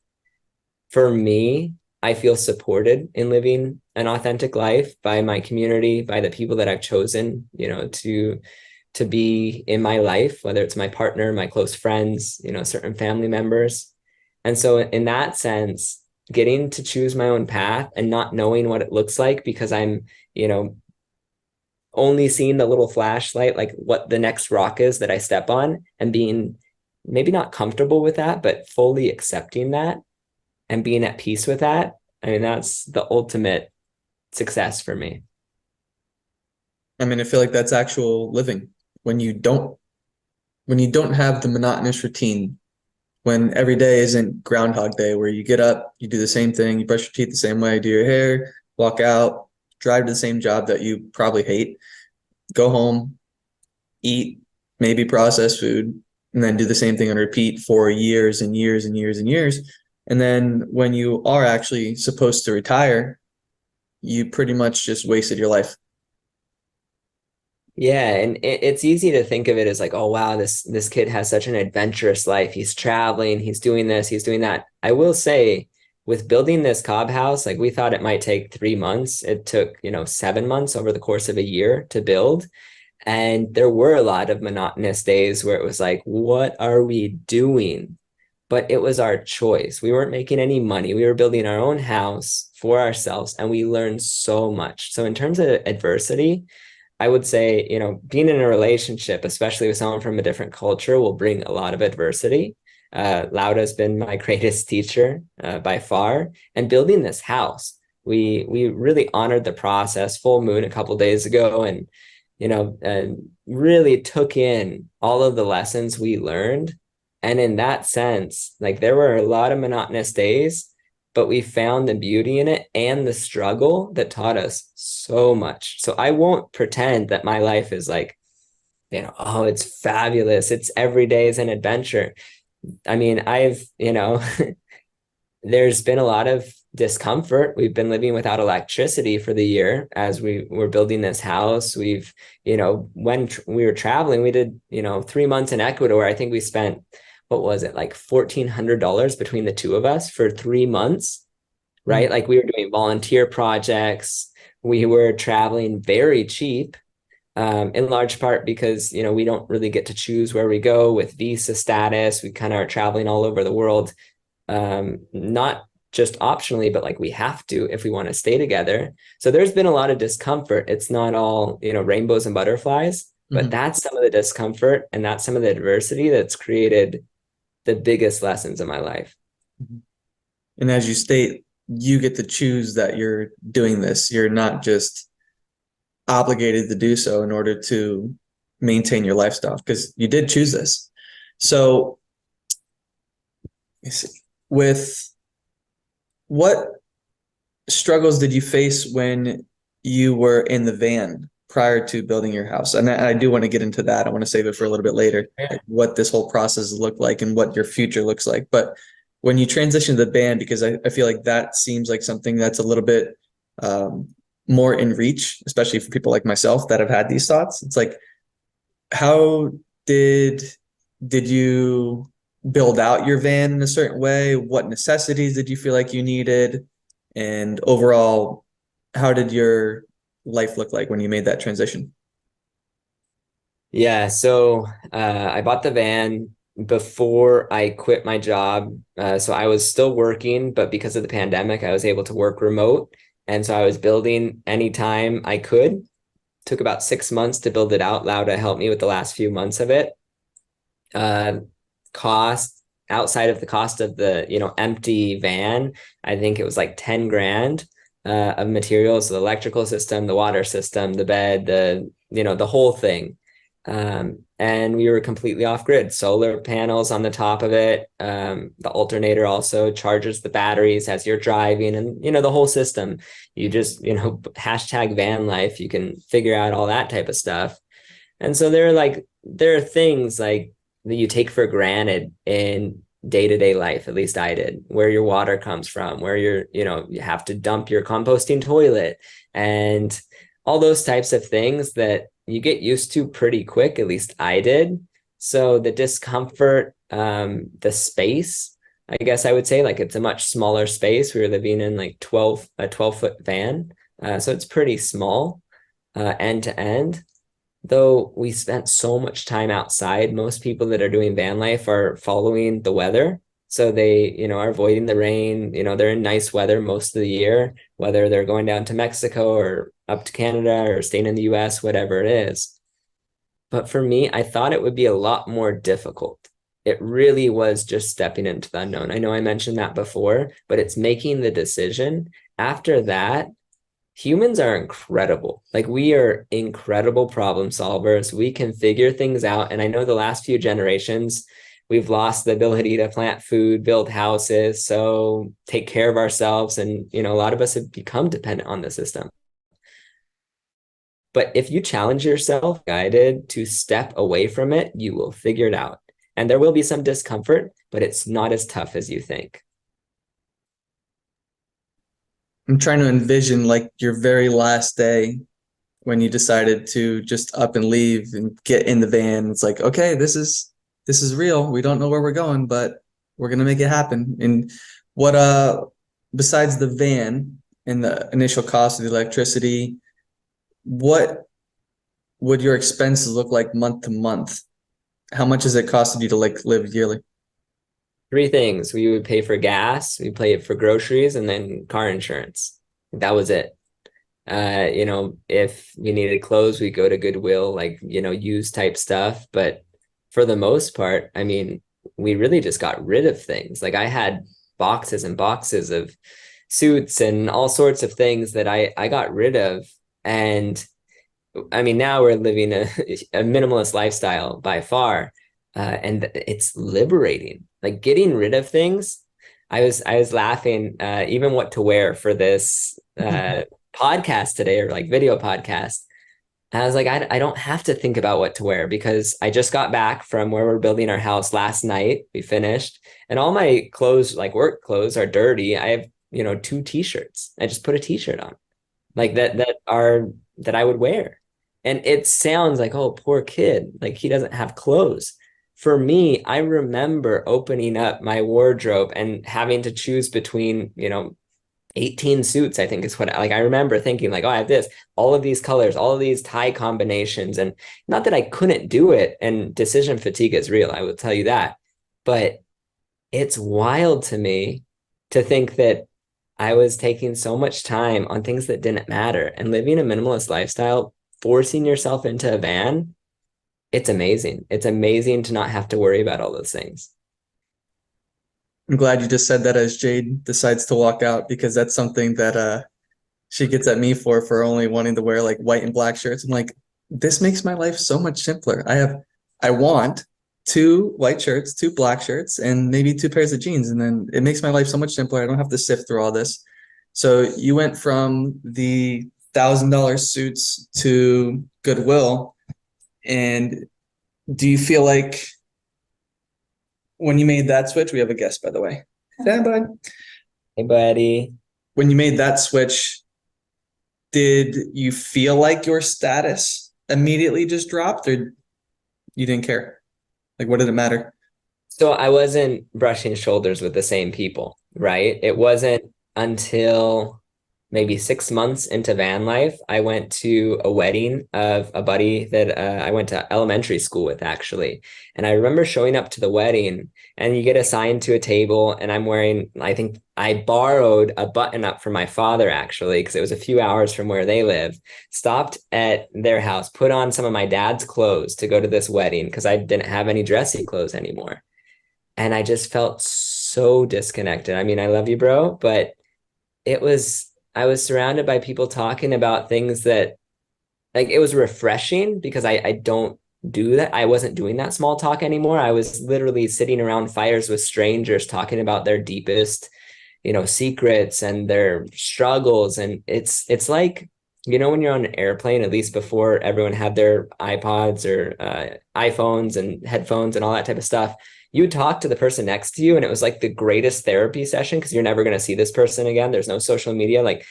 For me, I feel supported in living an authentic life by my community, by the people that I've chosen to be in my life, whether it's my partner, my close friends, certain family members. And so in that sense, getting to choose my own path and not knowing what it looks like because I'm, only seeing the little flashlight, like what the next rock is that I step on, and being maybe not comfortable with that, but fully accepting that and being at peace with that. I mean, that's the ultimate success for me. I mean, I feel like that's actual living when you don't have the monotonous routine, when every day isn't Groundhog Day, where you get up, you do the same thing, you brush your teeth the same way, do your hair, walk out, drive to the same job that you probably hate, go home, eat, maybe processed food, and then do the same thing on repeat for years and years and years and years. And then when you are actually supposed to retire, you pretty much just wasted your life. Yeah, and it's easy to think of it as like, oh wow, this kid has such an adventurous life. He's traveling, he's doing this, he's doing that. I will say, with building this cob house, like we thought it might take 3 months. It took, 7 months over the course of a year to build. And there were a lot of monotonous days where it was like, what are we doing? But it was our choice. We weren't making any money. We were building our own house for ourselves, and we learned so much. So in terms of adversity, I would say, being in a relationship, especially with someone from a different culture, will bring a lot of adversity. Lauda has been my greatest teacher by far. And building this house, we really honored the process. Full moon a couple of days ago, and really took in all of the lessons we learned. And in that sense, like there were a lot of monotonous days, but we found the beauty in it and the struggle that taught us so much. So I won't pretend that my life is like, oh, it's fabulous. It's every day is an adventure. I mean, there's been a lot of discomfort. We've been living without electricity for the year as we were building this house. When we were traveling, we did, 3 months in Ecuador. I think we spent, what was it, like $1,400 between the two of us for 3 months, right? Mm. Like we were doing volunteer projects. We were traveling very cheap. in large part because, we don't really get to choose where we go with visa status. We kind of are traveling all over the world, not just optionally, but like we have to if we want to stay together. So there's been a lot of discomfort. It's not all, rainbows and butterflies, but Mhm. that's some of the discomfort and that's some of the adversity that's created the biggest lessons in my life. Mhm. And as you state, you get to choose that you're doing this. You're not just obligated to do so in order to maintain your lifestyle because you did choose this. So, let me see. With what struggles did you face when you were in the van prior to building your house? And I do want to get into that. I want to save it for a little bit later, like what this whole process looked like and what your future looks like. But when you transition to the van, because I feel like that seems like something that's a little bit um, more in reach, especially for people like myself that have had these thoughts. It's like, how did did you build out your van in a certain way? What necessities did you feel like you needed? And overall, how did your life look like when you made that transition? Yeah, so I bought the van before I quit my job. So I was still working, but because of the pandemic, I was able to work remote. And so I was building anytime I could. Took about 6 months to build it out. Lauda helped me with the last few months of it. Uh, Cost outside of the cost of the empty van, I think it was like 10 grand of materials, the electrical system, the water system, the bed, the whole thing. And we were completely off grid. Solar panels on the top of it. The alternator also charges the batteries as you're driving, and the whole system. You just hashtag van life. You can figure out all that type of stuff. And so there are things like that you take for granted in day-to-day life, at least I did, where your water comes from, where you have to dump your composting toilet and all those types of things that you get used to pretty quick, at least I did. So the discomfort, the space, I guess I would say, like, it's a much smaller space. We were living in like a 12-foot van. So it's pretty small, end to end. Though we spent so much time outside, most people that are doing van life are following the weather. So they, are avoiding the rain. They're in nice weather most of the year, whether they're going down to Mexico or up to Canada or staying in the US, whatever it is. But for me, I thought it would be a lot more difficult. It really was just stepping into the unknown. I know I mentioned that before, but it's making the decision. After that, humans are incredible. Like, we are incredible problem solvers. We can figure things out. And I know the last few generations, we've lost the ability to plant food, build houses, so take care of ourselves. And, a lot of us have become dependent on the system. But if you challenge yourself, guided to step away from it, you will figure it out. And there will be some discomfort, but it's not as tough as you think. I'm trying to envision like your very last day when you decided to just up and leave and get in the van. It's like, okay, this is real. We don't know where we're going, but we're gonna make it happen. And what besides the van and the initial cost of the electricity, what would your expenses look like month to month? How much has it costed you to like live yearly? Three things: we would pay for gas, we pay for groceries, and then car insurance. That was it. If we needed clothes, we go to Goodwill, like, used type stuff. But for the most part, I mean, we really just got rid of things. Like, I had boxes and boxes of suits and all sorts of things that I got rid of. And I mean, now we're living a minimalist lifestyle by far. And it's liberating, like getting rid of things. I was laughing, even what to wear for this podcast today, or like video podcast. And I was like, I don't have to think about what to wear because I just got back from where we're building our house last night. We finished, and all my clothes, like work clothes, are dirty. I have, two t-shirts. I just put a t-shirt on, like that I would wear. And it sounds like, oh, poor kid, like he doesn't have clothes. For me, I remember opening up my wardrobe and having to choose between, 18 suits, I think is what like I remember thinking like, oh, I have this, all of these colors, all of these tie combinations. And not that I couldn't do it, and decision fatigue is real, I will tell you that. But it's wild to me to think that I was taking so much time on things that didn't matter and living a minimalist lifestyle, forcing yourself into a van. It's amazing. It's amazing to not have to worry about all those things. I'm glad you just said that as Jade decides to walk out, because that's something that she gets at me for only wanting to wear like white and black shirts. I'm like, this makes my life so much simpler. I want two white shirts, two black shirts, and maybe two pairs of jeans, and then it makes my life so much simpler. I don't have to sift through all this. So you went from the $1,000 suits to Goodwill, and do you feel like when you made that switch, we have a guest, by the way. Yeah, bud. Hey, buddy. When you made that switch, did you feel like your status immediately just dropped, or you didn't care? Like, what did it matter? So I wasn't brushing shoulders with the same people, right? It wasn't until maybe 6 months into van life, I went to a wedding of a buddy that I went to elementary school with, actually. And I remember showing up to the wedding, and you get assigned to a table, and I'm wearing, I think I borrowed a button up from my father, actually, because it was a few hours from where they live. Stopped at their house, put on some of my dad's clothes to go to this wedding because I didn't have any dressy clothes anymore. And I just felt so disconnected. I mean, I love you, bro, but it was, I was surrounded by people talking about things that, like, it was refreshing because I don't do that. I wasn't doing that small talk anymore. I was literally sitting around fires with strangers talking about their deepest, secrets and their struggles. And it's like, when you're on an airplane, at least before everyone had their iPods or iPhones and headphones and all that type of stuff, you would talk to the person next to you, and it was like the greatest therapy session because you're never going to see this person again. There's no social media, like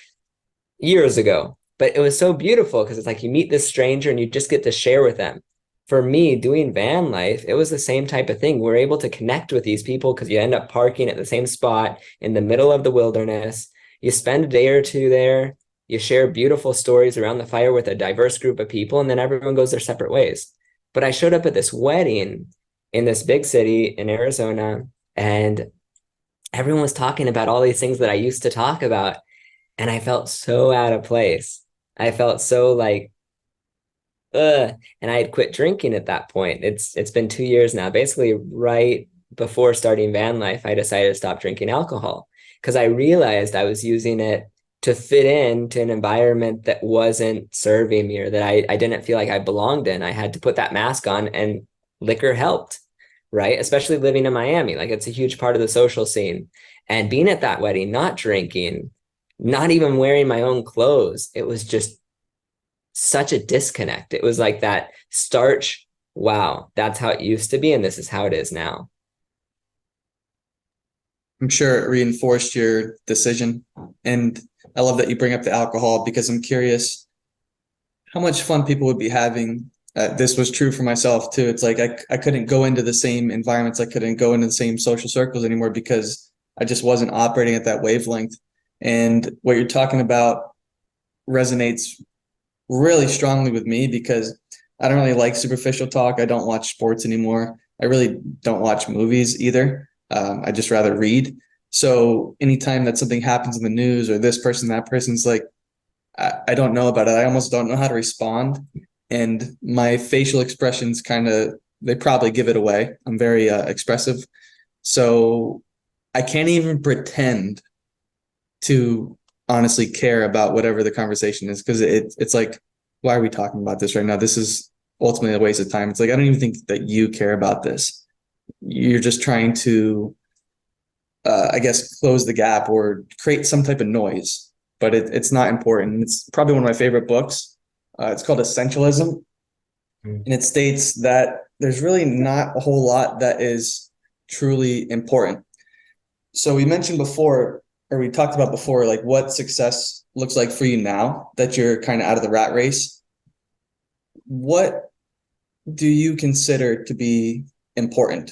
years ago. But it was so beautiful because it's like you meet this stranger and you just get to share with them. For me, doing van life, it was the same type of thing. We're able to connect with these people because you end up parking at the same spot in the middle of the wilderness. You spend a day or two there. You share beautiful stories around the fire with a diverse group of people, and then everyone goes their separate ways. But I showed up at this wedding in this big city in Arizona, and everyone was talking about all these things that I used to talk about. And I felt so out of place. I felt so like, and I had quit drinking at that point. It's been 2 years now. Basically, right before starting van life, I decided to stop drinking alcohol because I realized I was using it to fit into an environment that wasn't serving me, or that I didn't feel like I belonged in. I had to put that mask on, and liquor helped, right? Especially living in Miami. Like, it's a huge part of the social scene. And being at that wedding, not drinking, not even wearing my own clothes, it was just such a disconnect. It was like that starch, wow, that's how it used to be, and this is how it is now. I'm sure it reinforced your decision. And I love that you bring up the alcohol, because I'm curious how much fun people would be having. This was true for myself too. It's like I couldn't go into the same environments. I couldn't go into the same social circles anymore because I just wasn't operating at that wavelength. And what you're talking about resonates really strongly with me, because I don't really like superficial talk. I don't watch sports anymore. I really don't watch movies either. I just rather read. So anytime that something happens in the news, or this person, that person's like, I don't know about it. I almost don't know how to respond. And my facial expressions they probably give it away. I'm very expressive. So I can't even pretend to honestly care about whatever the conversation is, because it's like, why are we talking about this right now? This is ultimately a waste of time. It's like, I don't even think that you care about this. You're just trying to, I guess, close the gap or create some type of noise, but it's not important. It's probably one of my favorite books. It's called Essentialism. Mm. And it states that there's really not a whole lot that is truly important. So we mentioned before, or we talked about before, like what success looks like for you now that you're kind of out of the rat race. What do you consider to be important?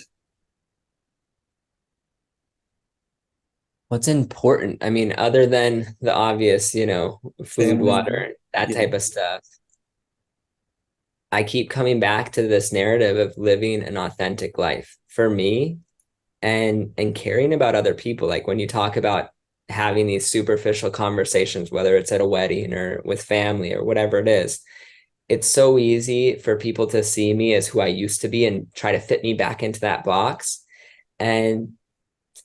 What's important? I mean, other than the obvious, food, Family. water, that Yeah. type of stuff, I keep coming back to this narrative of living an authentic life for me, and caring about other people. Like when you talk about having these superficial conversations, whether it's at a wedding or with family or whatever it is, it's so easy for people to see me as who I used to be and try to fit me back into that box. And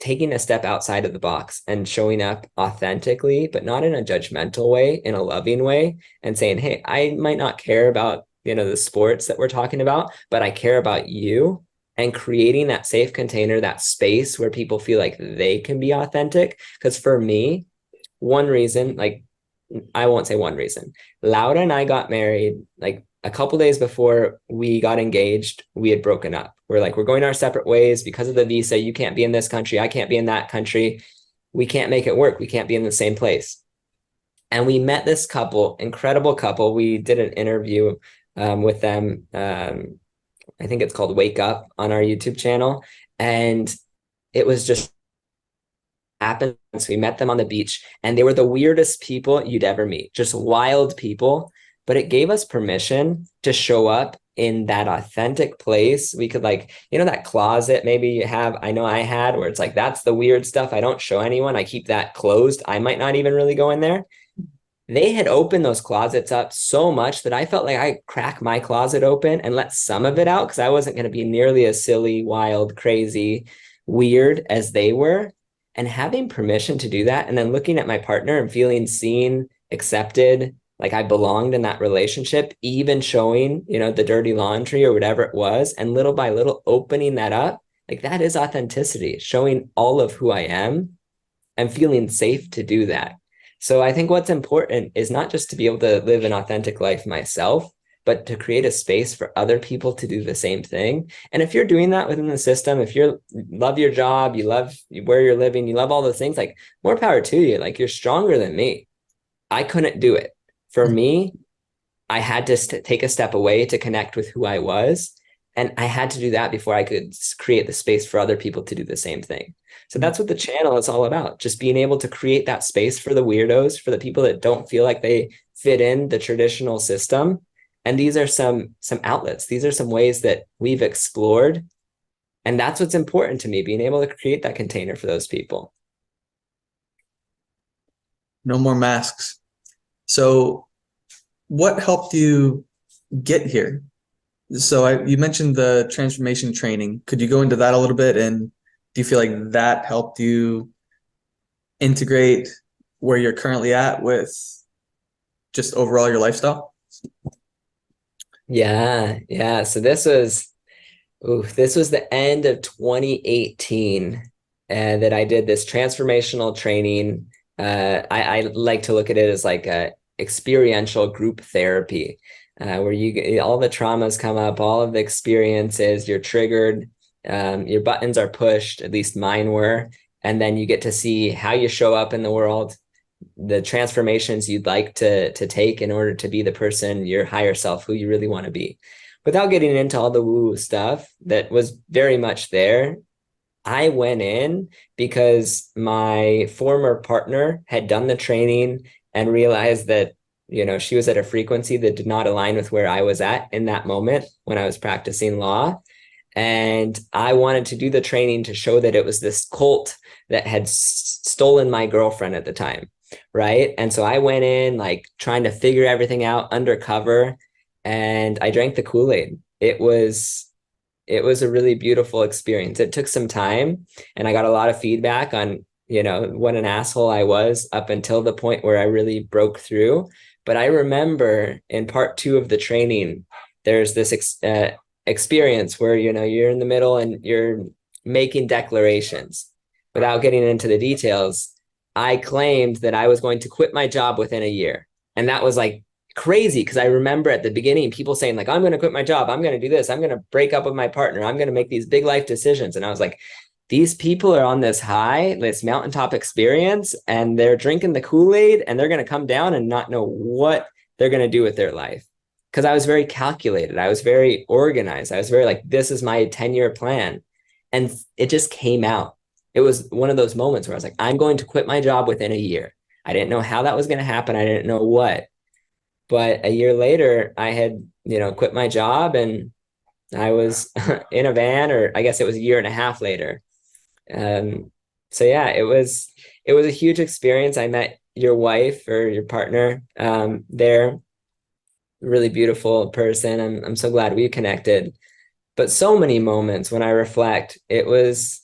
taking a step outside of the box and showing up authentically, but not in a judgmental way, in a loving way, and saying, hey, I might not care about, the sports that we're talking about, but I care about you, and creating that safe container, that space where people feel like they can be authentic. Because for me, one reason, like, I won't say one reason. Laura and I got married like a couple days before we got engaged. We had broken up. We're like, we're going our separate ways because of the visa. You can't be in this country. I can't be in that country. We can't make it work. We can't be in the same place. And we met this couple, incredible couple. We did an interview with them. I think it's called Wake Up on our YouTube channel. And it was just happened. So we met them on the beach, and they were the weirdest people you'd ever meet, just wild people. But it gave us permission to show up in that authentic place. We could, like, that closet maybe you have, I know I had, where it's like, that's the weird stuff I don't show anyone. I keep that closed. I might not even really go in there. They had opened those closets up so much that I felt like I crack my closet open and let some of it out, because I wasn't going to be nearly as silly, wild, crazy, weird as they were. And having permission to do that, and then looking at my partner and feeling seen, accepted, like I belonged in that relationship, even showing, the dirty laundry or whatever it was, and little by little opening that up, like that is authenticity, showing all of who I am and feeling safe to do that. So I think what's important is not just to be able to live an authentic life myself, but to create a space for other people to do the same thing. And if you're doing that within the system, if you love your job, you love where you're living, you love all those things, like, more power to you. Like, you're stronger than me. I couldn't do it. For me, I had to take a step away to connect with who I was. And I had to do that before I could create the space for other people to do the same thing. So that's what the channel is all about. Just being able to create that space for the weirdos, for the people that don't feel like they fit in the traditional system. And these are some outlets. These are some ways that we've explored. And that's what's important to me, being able to create that container for those people. No more masks. So what helped you get here? So you mentioned the transformation training. Could you go into that a little bit? And do you feel like that helped you integrate where you're currently at with just overall your lifestyle? Yeah, yeah. So this was the end of 2018 that I did this transformational training. I like to look at it as like a experiential group therapy, where all the traumas come up, all of the experiences, you're triggered, your buttons are pushed, at least mine were, and then you get to see how you show up in the world, the transformations you'd like to take in order to be the person, your higher self, who you really want to be. Without getting into all the woo stuff that was very much there, I went in because my former partner had done the training and realized that, she was at a frequency that did not align with where I was at in that moment when I was practicing law. And I wanted to do the training to show that it was this cult that had stolen my girlfriend at the time. Right. And so I went in like trying to figure everything out undercover, and I drank the Kool-Aid. It was a really beautiful experience. It took some time, and I got a lot of feedback on, what an asshole I was up until the point where I really broke through. But I remember in part 2 of the training, there's this experience where, you're in the middle and you're making declarations. Without getting into the details, I claimed that I was going to quit my job within a year. And that was like crazy, because I remember at the beginning people saying like, I'm going to quit my job, I'm going to do this, I'm going to break up with my partner, I'm going to make these big life decisions. And I was like, these people are on this high, this mountaintop experience, and they're drinking the Kool-Aid, and they're going to come down and not know what they're going to do with their life. Because I was very calculated, I was very organized, I was very like, this is my 10-year plan. And it just came out. it was one of those moments where I was like, I'm going to quit my job within a year. I didn't know how that was going to happen. I didn't know what, but a year later I had, quit my job, and I was in a van, or I guess it was a year and a half later. So yeah, it was a huge experience. I met your wife, or your partner, there, really beautiful person. I'm so glad we connected. But so many moments when I reflect, it was,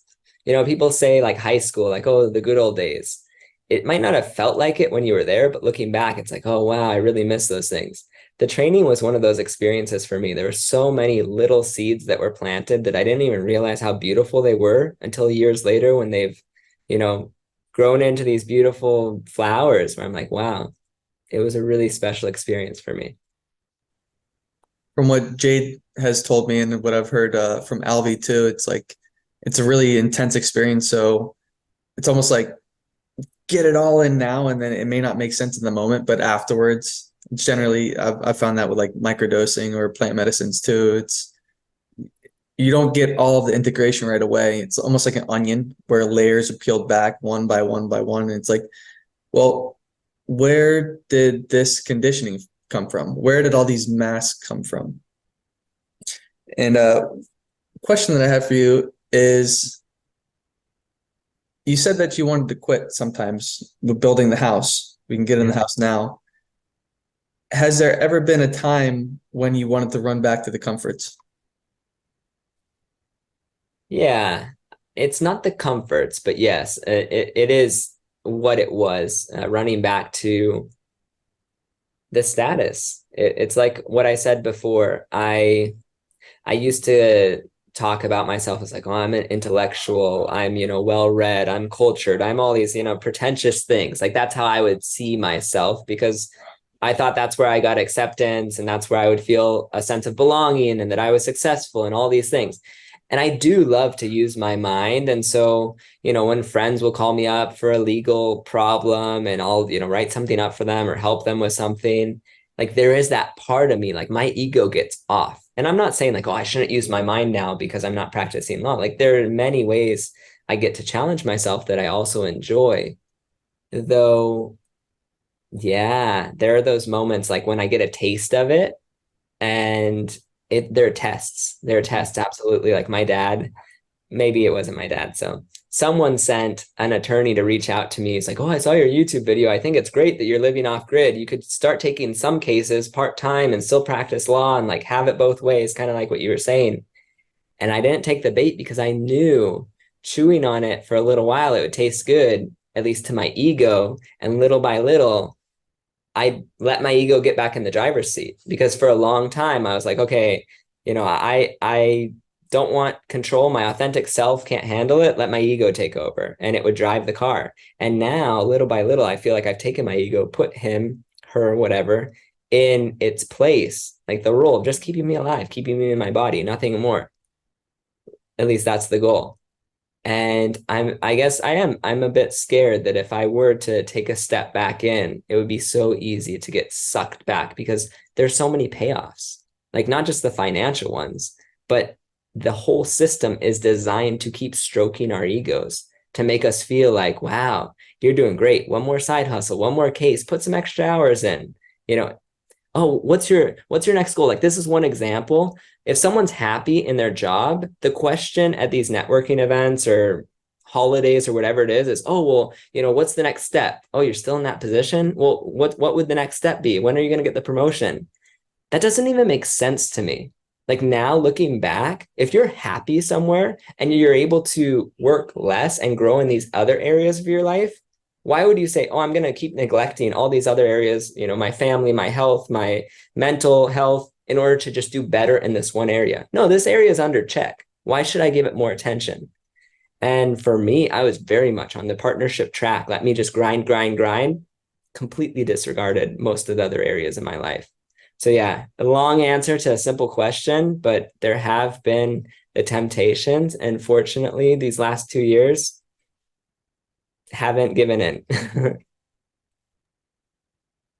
people say like high school, like, oh, the good old days. It might not have felt like it when you were there, but looking back, it's like, oh, wow, I really miss those things. The training was one of those experiences for me. There were so many little seeds that were planted that I didn't even realize how beautiful they were until years later, when they've, you know, grown into these beautiful flowers, where I'm like, wow, it was a really special experience for me. From what Jade has told me and what I've heard from Alvi too, it's like it's a really intense experience. So it's almost like get it all in now, and then it may not make sense in the moment, but afterwards, generally, I've found that with like microdosing or plant medicines too. It's you don't get all of the integration right away. It's almost like an onion where layers are peeled back one by one by one. And it's like, well, where did this conditioning come from? Where did all these masks come from? And question that I have for you is, you said that you wanted to quit sometimes with building the house. We can get in the Mhm. house now. Has there ever been a time when you wanted to run back to the comforts? Yeah, it's not the comforts, but yes, it is what it was, running back to the status. It's like what I said before. I used to talk about myself as like, oh, I'm an intellectual, I'm, well read, I'm cultured, I'm all these, pretentious things. Like that's how I would see myself, because I thought that's where I got acceptance, and that's where I would feel a sense of belonging, and that I was successful and all these things. And I do love to use my mind. And so, when friends will call me up for a legal problem, and I'll, write something up for them or help them with something, like there is that part of me, like my ego gets off. And I'm not saying like, oh, I shouldn't use my mind now because I'm not practicing law. Like there are many ways I get to challenge myself that I also enjoy. Though, yeah, there are those moments like when I get a taste of it, and they're tests. They're tests, absolutely. Like my dad, maybe it wasn't my dad. So someone sent an attorney to reach out to me. It's like, oh, I saw your YouTube video. I think it's great that you're living off grid. You could start taking some cases part-time and still practice law and like have it both ways, kind of like what you were saying. And I didn't take the bait because I knew chewing on it for a little while, it would taste good, at least to my ego. And little by little, I let my ego get back in the driver's seat, because for a long time I was like, okay, I don't want control. My authentic self can't handle it. Let my ego take over, and it would drive the car. And now, little by little, I feel like I've taken my ego, put him, her, whatever, in its place, like the role of just keeping me alive, keeping me in my body, nothing more. At least that's the goal. And I guess I'm a bit scared that if I were to take a step back in, it would be so easy to get sucked back, because there's so many payoffs, like not just the financial ones, but the whole system is designed to keep stroking our egos, to make us feel like, wow, you're doing great. One more side hustle, one more case, put some extra hours in, you know, oh, what's your next goal? Like this is one example. If someone's happy in their job, the question at these networking events or holidays or whatever it is, oh, well, what's the next step? Oh, you're still in that position. Well, what would the next step be? When are you going to get the promotion? That doesn't even make sense to me. Like now looking back, if you're happy somewhere and you're able to work less and grow in these other areas of your life, why would you say, oh, I'm going to keep neglecting all these other areas, my family, my health, my mental health, in order to just do better in this one area? No, this area is under check. Why should I give it more attention? And for me, I was very much on the partnership track. Let me just grind, grind, grind. Completely disregarded most of the other areas in my life. So yeah, a long answer to a simple question, but there have been the temptations. And fortunately, these last 2 years haven't given in.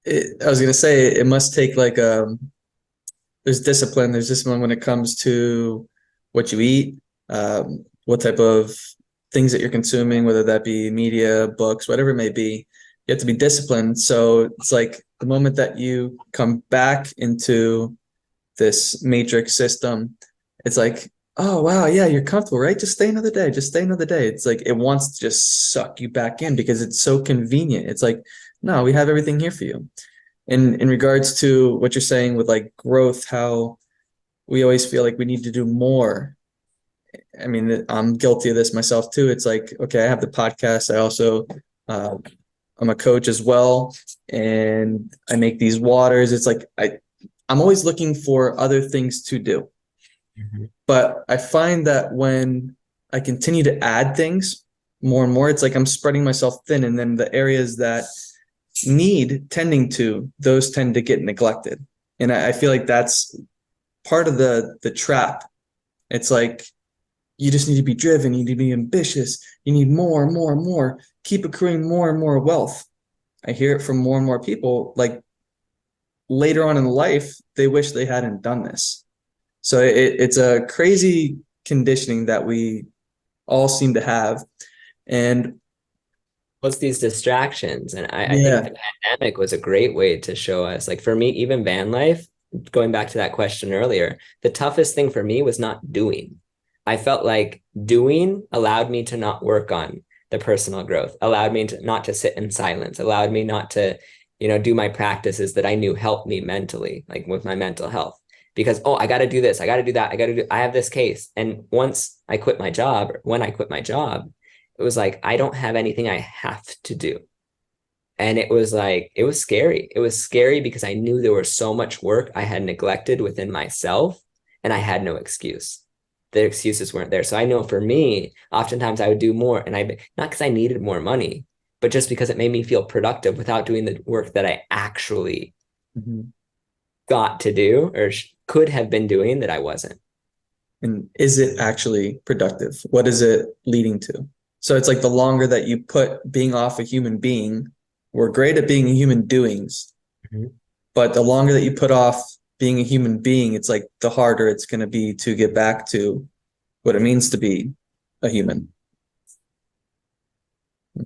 I was gonna say it must take like there's discipline. There's discipline when it comes to what you eat, what type of things that you're consuming, whether that be media, books, whatever it may be. You have to be disciplined. So it's like the moment that you come back into this matrix system, it's like, oh wow, yeah, you're comfortable, right? Just stay another day, just stay another day. It's like it wants to just suck you back in because it's so convenient. It's like, no, we have everything here for you. And in regards to what you're saying with like growth, how we always feel like we need to do more. I mean, I'm guilty of this myself too. It's like, okay, I have the podcast. I also, I'm a coach as well, and I make these waters. It's like I'm always looking for other things to do. Mm-hmm. But I find that when I continue to add things more and more, it's like I'm spreading myself thin, and then the areas that need tending to, those tend to get neglected. And I feel like that's part of the trap. It's like you just need to be driven, you need to be ambitious, you need more and more and more, keep accruing more and more wealth. I hear it from more and more people, like later on in life, they wish they hadn't done this. So it's a crazy conditioning that we all seem to have. And What's these distractions? And I think yeah, the pandemic was a great way to show us, like for me, even van life, going back to that question earlier, the toughest thing for me was not doing. I felt like doing allowed me to not work on the personal growth, allowed me to not to sit in silence, allowed me not to, do my practices that I knew helped me mentally, like with my mental health. Because, oh, I got to do this, I got to do that, I have this case. And once I quit my job, or when I quit my job, it was like, I don't have anything I have to do. And it was like, it was scary. It was scary because I knew there was so much work I had neglected within myself, and I had no excuse. The excuses weren't there. So I know for me, oftentimes I would do more, and not because I needed more money, but just because it made me feel productive without doing the work that I actually mhm. got to do or could have been doing that I wasn't. And is it actually productive? What is it leading to? So it's like the longer that you put being off a human being, we're great at being human doings, Mhm. but the longer that you put off being a human being, it's like the harder it's going to be to get back to what it means to be a human.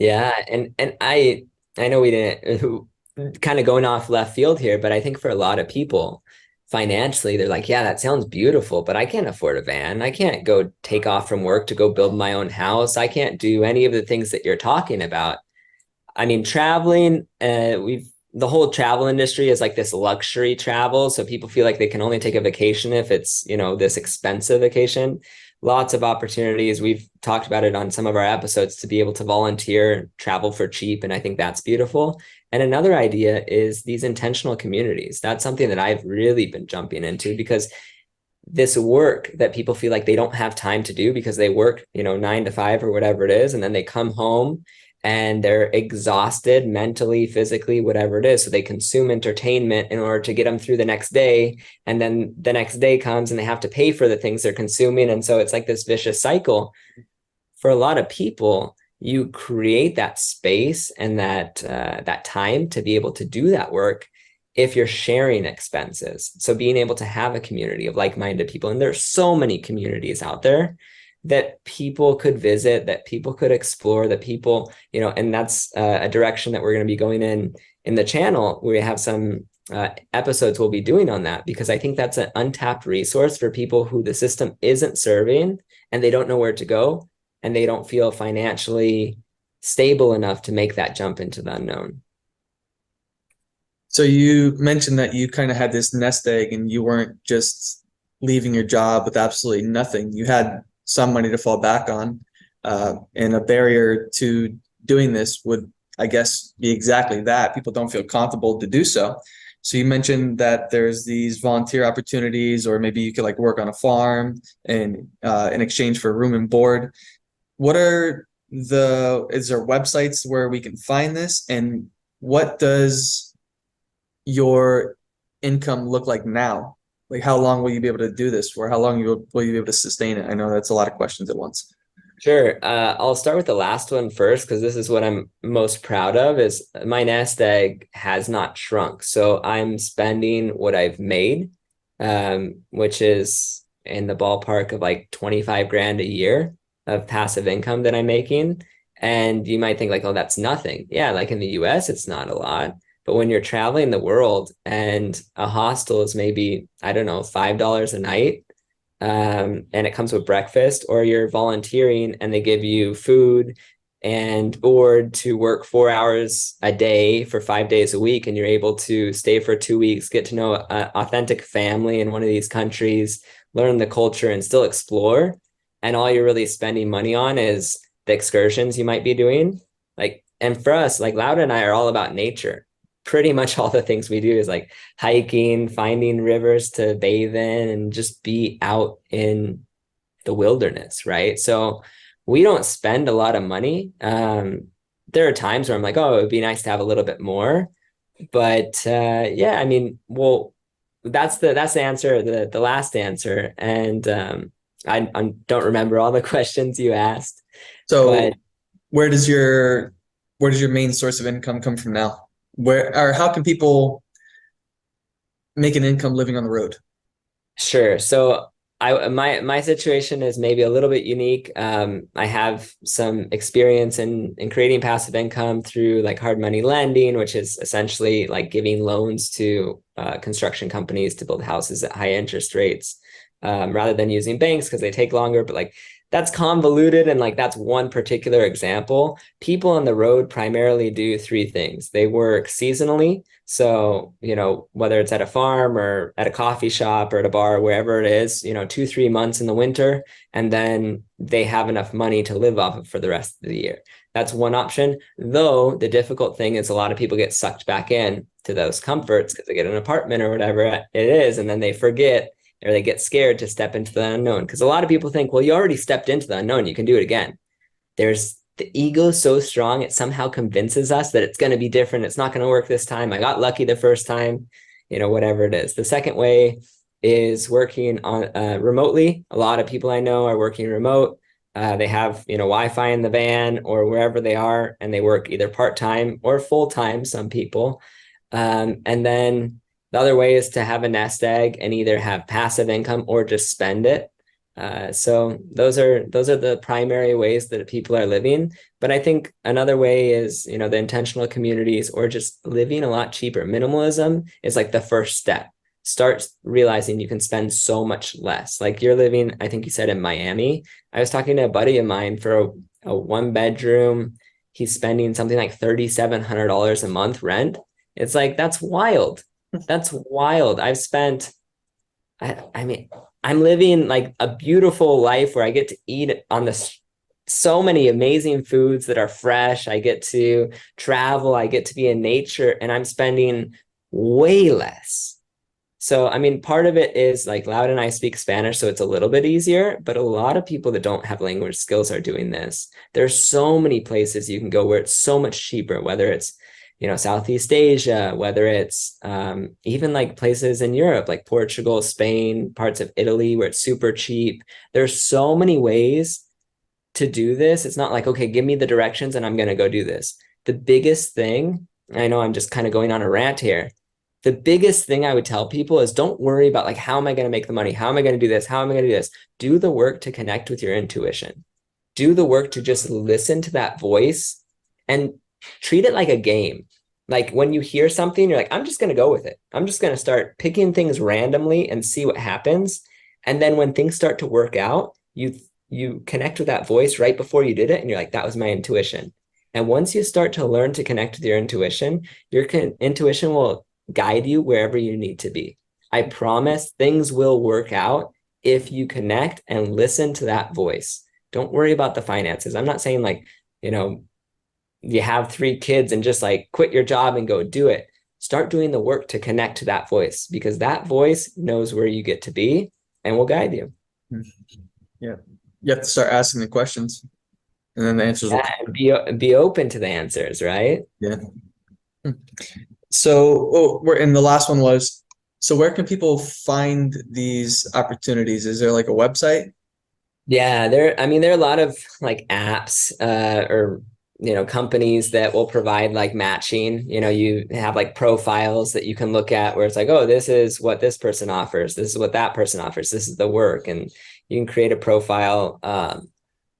Yeah, and I know we didn't kind of going off left field here, but I think for a lot of people, financially, they're like, yeah, that sounds beautiful, but I can't afford a van. I can't go take off from work to go build my own house. I can't do any of the things that you're talking about. I mean, traveling, the whole travel industry is like this luxury travel. So people feel like they can only take a vacation if it's, this expensive vacation. Lots of opportunities. We've talked about it on some of our episodes to be able to volunteer and travel for cheap. And I think that's beautiful. And another idea is these intentional communities. That's something that I've really been jumping into because this work that people feel like they don't have time to do because they work, 9 to 5 or whatever it is. And then they come home and they're exhausted mentally, physically, whatever it is. So they consume entertainment in order to get them through the next day. And then the next day comes and they have to pay for the things they're consuming. And so it's like this vicious cycle. For a lot of people, you create that space and that time to be able to do that work if you're sharing expenses. So being able to have a community of like-minded people, and there's so many communities out there that people could visit, that people could explore, that people, and that's a direction that we're going to be going in the channel. We have some episodes we'll be doing on that because I think that's an untapped resource for people who the system isn't serving and they don't know where to go and they don't feel financially stable enough to make that jump into the unknown. So you mentioned that you kind of had this nest egg and you weren't just leaving your job with absolutely nothing. You had some money to fall back on. And a barrier to doing this would, I guess, be exactly that. People don't feel comfortable to do so. So you mentioned that there's these volunteer opportunities, or maybe you could like work on a farm and in exchange for room and board. What are is there websites where we can find this? And what does your income look like now? Like how long will you be able to do this for? How long will you be able to sustain it? I know that's a lot of questions at once. Sure. I'll start with the last one first because this is what I'm most proud of is my nest egg has not shrunk. So I'm spending what I've made, which is in the ballpark of like 25 grand a year. of passive income that I'm making. And you might think like, oh, that's nothing. Yeah, like in the US, it's not a lot. But when you're traveling the world and a hostel is maybe, I don't know, $5 a night, and it comes with breakfast, or you're volunteering and they give you food and board to work 4 hours a day for 5 days a week, and you're able to stay for 2 weeks, get to know an authentic family in one of these countries, learn the culture, and still explore. And all you're really spending money on is the excursions you might be doing. Like, and for us, like Lauda and I are all about nature. Pretty much all the things we do is like hiking, finding rivers to bathe in, and just be out in the wilderness, right? So we don't spend a lot of money. There are times where I'm like, oh, it would be nice to have a little bit more, but yeah, I mean, well, that's the answer, the last answer, and I don't remember all the questions you asked, So but where does your main source of income come from now? Where or how can people make an income living on the road? sure. So my situation is maybe a little bit unique. I have some experience in creating passive income through like hard money lending, which is essentially like giving loans to construction companies to build houses at high interest rates, rather than using banks because they take longer. But like that's convoluted, and like that's one particular example. People on the road primarily do three things. They work seasonally. So, whether it's at a farm or at a coffee shop or at a bar, wherever it is, 2, 3 months in the winter, and then they have enough money to live off of for the rest of the year. That's one option. Though the difficult thing is a lot of people get sucked back in to those comforts because they get an apartment or whatever it is, and then they forget or they get scared to step into the unknown. Because a lot of people think, well, you already stepped into the unknown, you can do it again. There's the ego so strong, it somehow convinces us that it's going to be different. It's not going to work this time. I got lucky the first time, whatever it is. The second way is working on remotely. A lot of people I know are working remote. They have, Wi-Fi in the van or wherever they are, and they work either part-time or full-time, some people. And then the other way is to have a nest egg and either have passive income or just spend it. So those are the primary ways that people are living. But I think another way is, the intentional communities or just living a lot cheaper. Minimalism is like the first step. Start realizing you can spend so much less. Like you're living, I think you said in Miami. I was talking to a buddy of mine for a 1 bedroom. He's spending something like $3,700 a month rent. It's like, that's wild. That's wild. I mean, I'm living like a beautiful life where I get to eat on so many amazing foods that are fresh. I get to travel, I get to be in nature, and I'm spending way less. So, I mean, part of it is like Loud and I speak Spanish, so it's a little bit easier, but a lot of people that don't have language skills are doing this. There's so many places you can go where it's so much cheaper, whether it's Southeast Asia, whether it's even like places in Europe, like Portugal, Spain, parts of Italy, where it's super cheap. There's so many ways to do this. It's not like, okay, give me the directions and I'm going to go do this. The biggest thing, I know I'm just kind of going on a rant here. The biggest thing I would tell people is don't worry about like, how am I going to make the money? How am I going to do this? How am I going to do this? Do the work to connect with your intuition. Do the work to just listen to that voice and treat it like a game. Like when you hear something, you're like, I'm just going to go with it. I'm just going to start picking things randomly and see what happens. And then when things start to work out, you connect with that voice right before you did it. And you're like, that was my intuition. And once you start to learn to connect with your intuition will guide you wherever you need to be. I promise things will work out if you connect and listen to that voice. Don't worry about the finances. I'm not saying like, you have 3 kids and just like quit your job and go do it. Start doing the work to connect to that voice, because that voice knows where you get to be and will guide you. Yeah. You have to start asking the questions and then the answers will come. Be open to the answers, right? Yeah. So, and the last one was, so where can people find these opportunities? Is there like a website? Yeah, there are a lot of like apps or companies that will provide like matching. You have like profiles that you can look at where it's like, oh, this is what this person offers, this is what that person offers, this is the work, and you can create a profile.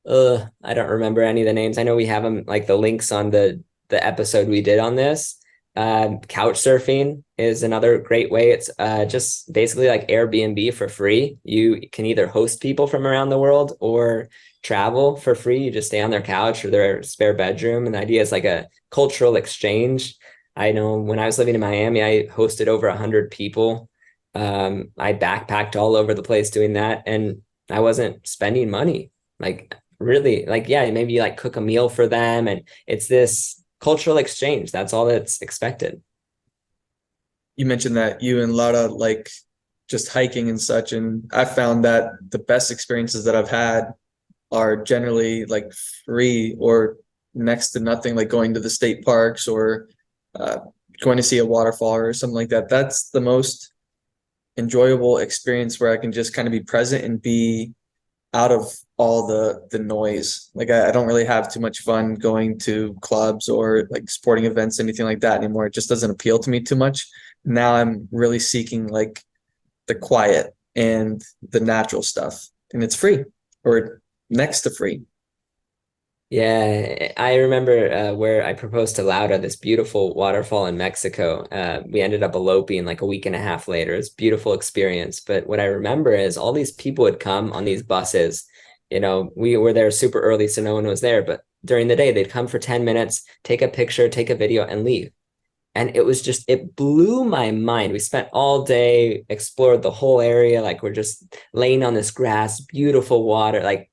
I don't remember any of the names. I know we have them, like the links on the episode we did on this. Couch surfing is another great way. It's just basically like Airbnb for free. You can either host people from around the world or travel for free. You just stay on their couch or their spare bedroom. And the idea is like a cultural exchange. I know when I was living in Miami, I hosted over 100 people. I backpacked all over the place doing that, and I wasn't spending money. Like really, like, yeah, maybe like cook a meal for them, and it's this cultural exchange. That's all that's expected. You mentioned that you and Laura like just hiking and such, and I found that the best experiences that I've had are generally like free or next to nothing, like going to the state parks or uh, going to see a waterfall or something like that. That's the most enjoyable experience where I can just kind of be present and be out of all the noise. Like I don't really have too much fun going to clubs or like sporting events, anything like that anymore. It just doesn't appeal to me too much. Now I'm really seeking like the quiet and the natural stuff, and it's free or next to free. Yeah, I remember where I proposed to Laura, this beautiful waterfall in Mexico. We ended up eloping like a week and a half later. It's a beautiful experience. But what I remember is all these people would come on these buses. You know, we were there super early, so no one was there. But during the day, they'd come for 10 minutes, take a picture, take a video, and leave. And it was just, it blew my mind. We spent all day, explored the whole area. Like we're just laying on this grass, beautiful water, like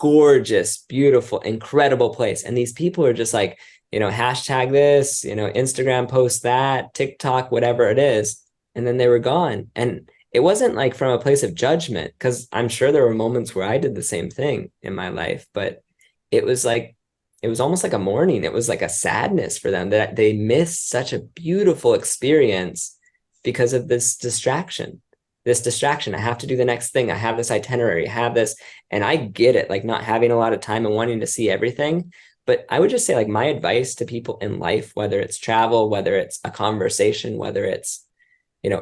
gorgeous, beautiful, incredible place. And these people are just like, hashtag this, Instagram post that, TikTok, whatever it is. And then they were gone. And it wasn't like from a place of judgment, because I'm sure there were moments where I did the same thing in my life, but it was like, it was almost like a mourning. It was like a sadness for them that they missed such a beautiful experience because of this distraction. This distraction. I have to do the next thing. I have this itinerary, I have this, and I get it, like not having a lot of time and wanting to see everything. But I would just say, like, my advice to people in life, whether it's travel, whether it's a conversation, whether it's,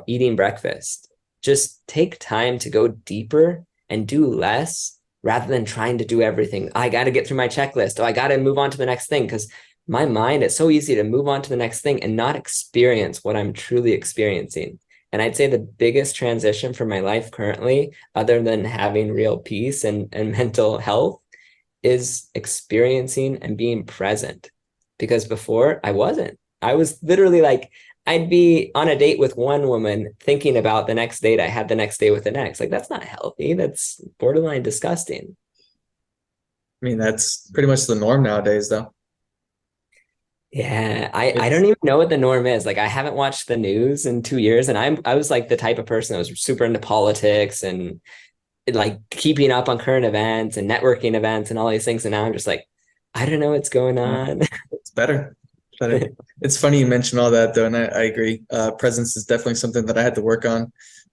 eating breakfast, just take time to go deeper and do less rather than trying to do everything. I got to get through my checklist. Oh, I got to move on to the next thing. Because my mind, it's so easy to move on to the next thing and not experience what I'm truly experiencing. And I'd say the biggest transition for my life currently, other than having real peace and mental health, is experiencing and being present. Because before I wasn't. I was literally like, I'd be on a date with one woman thinking about the next date I had the next day with the next. Like, that's not healthy. That's borderline disgusting. I mean, that's pretty much the norm nowadays, though. Yeah, I don't It's even know what the norm is. Like I haven't watched the news in 2 years, and I was like the type of person that was super into politics and like keeping up on current events and networking events and all these things. And now I'm just like, I don't know what's going on. it's better. Better. It's funny you mentioned all that though, and I agree. Presence is definitely something that I had to work on.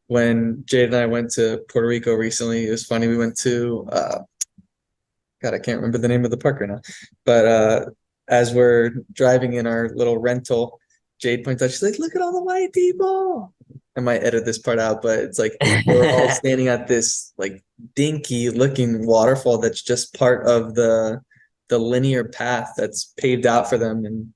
When Jade and I went to Puerto Rico recently, it was funny. We went to God, I can't remember the name of the park right now. But as we're driving in our little rental, Jade points out, she's like, look at all the white people. I might edit this part out, but it's like we're all standing at this like dinky looking waterfall that's just part of the linear path that's paved out for them. And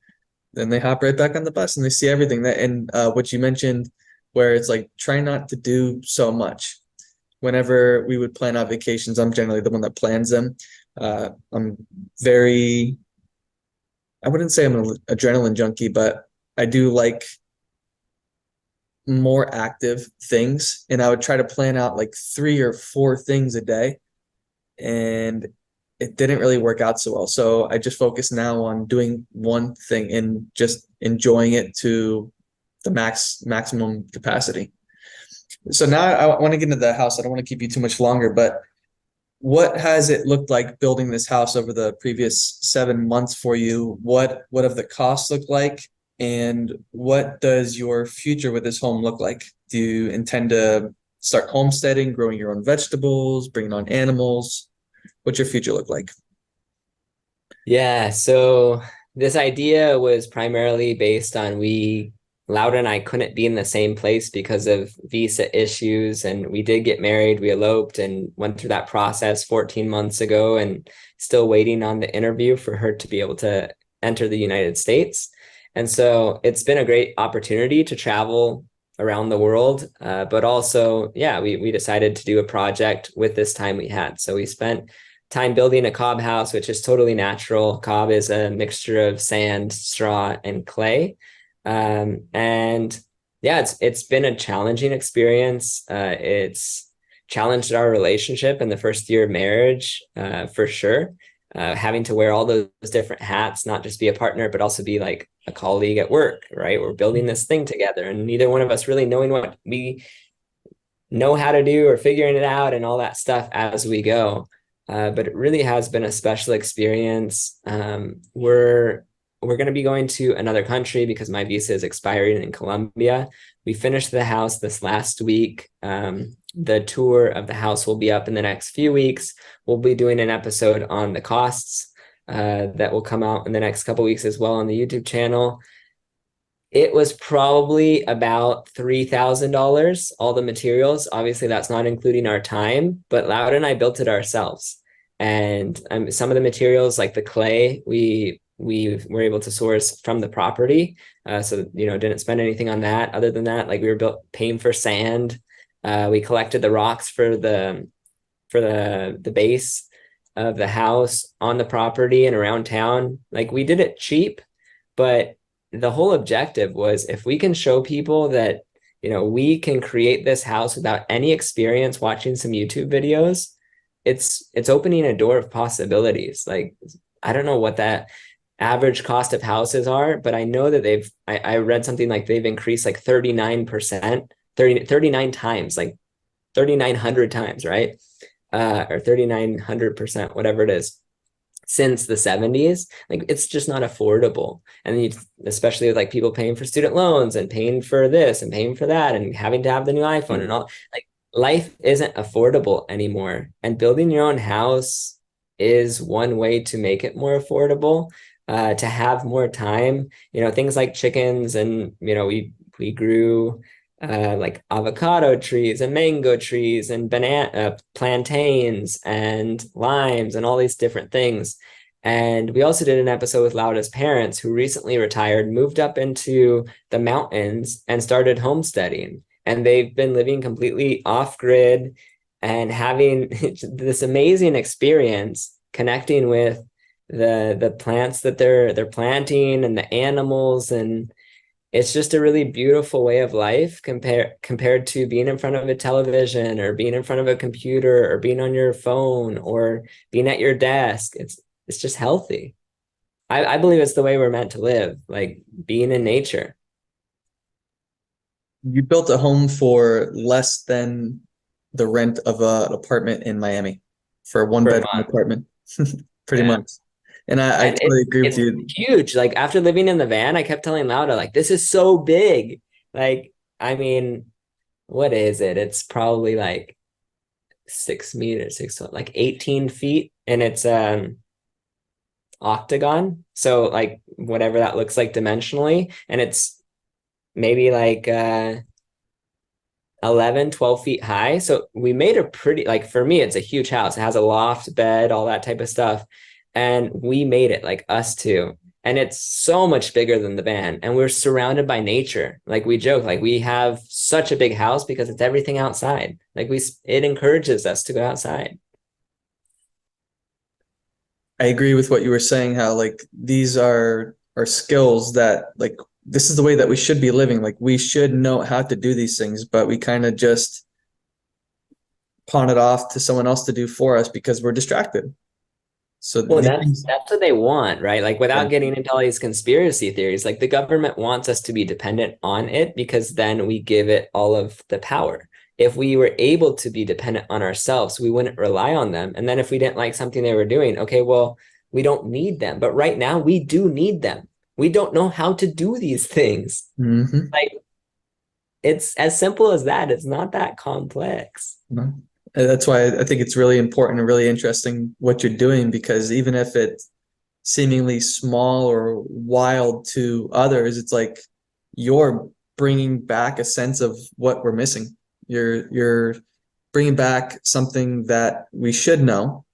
then they hop right back on the bus and they see everything that, and what you mentioned, where it's like try not to do so much. Whenever we would plan out vacations, I'm generally the one that plans them. I'm very, I wouldn't say I'm an adrenaline junkie, but I do like more active things. And I would try to plan out like 3 or 4 things a day. And it didn't really work out so well. So I just focus now on doing one thing and just enjoying it to the maximum capacity. So now I want to get into the house. I don't want to keep you too much longer, but what has it looked like building this house over the previous 7 months for you? What have the costs looked like? And what does your future with this home look like? Do you intend to start homesteading, growing your own vegetables, bringing on animals? What's your future look like? Yeah, so this idea was primarily based on we Laura and I couldn't be in the same place because of visa issues. And we did get married. We eloped and went through that process 14 months ago, and still waiting on the interview for her to be able to enter the United States. And so it's been a great opportunity to travel around the world. But also, yeah, we decided to do a project with this time we had. So we spent time building a cob house, which is totally natural. Cob is a mixture of sand, straw, and clay. And yeah, it's been a challenging experience. It's challenged our relationship in the first year of marriage, for sure. Having to wear all those different hats, not just be a partner, but also be like a colleague at work, right? We're building this thing together, and neither one of us really knowing what we know how to do or figuring it out and all that stuff as we go. But it really has been a special experience. We're going to be going to another country because my visa is expiring in Colombia. We finished the house this last week. The tour of the house will be up in the next few weeks. We'll be doing an episode on the costs that will come out in the next couple of weeks as well on the YouTube channel. It was probably about $3,000, all the materials. Obviously, that's not including our time, but Laura and I built it ourselves. And some of the materials, like the clay, we were able to source from the property. So, didn't spend anything on that. Other than that, like we were paying for sand. We collected the rocks for the base of the house on the property and around town. Like we did it cheap, but the whole objective was if we can show people that, we can create this house without any experience watching some YouTube videos, it's opening a door of possibilities. Like, I don't know what that average cost of houses are, but I know that I read something like they've increased like 39%, 39 times, like 3,900 times, right? Or 3,900%, whatever it is, since the 70s. Like, it's just not affordable. And especially with like people paying for student loans and paying for this and paying for that and having to have the new iPhone and all, like life isn't affordable anymore. And building your own house is one way to make it more affordable, to have more time, things like chickens. And, we grew like avocado trees and mango trees and plantains and limes and all these different things. And we also did an episode with Laura's parents, who recently retired, moved up into the mountains and started homesteading. And they've been living completely off grid and having this amazing experience connecting with the plants that they're planting and the animals. And it's just a really beautiful way of life compared to being in front of a television or being in front of a computer or being on your phone or being at your desk. It's just healthy. I believe it's the way we're meant to live, like being in nature. You built a home for less than the rent of an apartment in Miami for a one-bedroom apartment, pretty Yeah. much. And I And totally agree with you. it's huge. Like after living in the van, I kept telling Laura, like, this is so big. Like, I mean, what is it? It's probably like 6 meters, like 18 feet. And it's octagon. So like whatever that looks like dimensionally. And it's maybe like 11, 12 feet high. So we made a pretty, like for me, it's a huge house. It has a loft, bed, all that type of stuff. And we made it, like us two. And it's so much bigger than the van. And we're surrounded by nature. Like we joke, like we have such a big house because it's everything outside. Like it encourages us to go outside. I agree with what you were saying, how like these are skills that like this is the way that we should be living. Like we should know how to do these things, but we kind of just pawn it off to someone else to do for us because we're distracted. So Well, these that's things, that's what they want, right? Like yeah. without getting into all these conspiracy theories, like the government wants us to be dependent on it because then we give it all of the power. If we were able to be dependent on ourselves, we wouldn't rely on them. And then if we didn't like something they were doing, okay, well, we don't need them. But right now we do need them. We don't know how to do these things. Mhm. Like it's as simple as that. It's not that complex. No. And that's why I think it's really important and really interesting what you're doing, because even if it's seemingly small or wild to others, it's like you're bringing back a sense of what we're missing. You're bringing back something that we should know,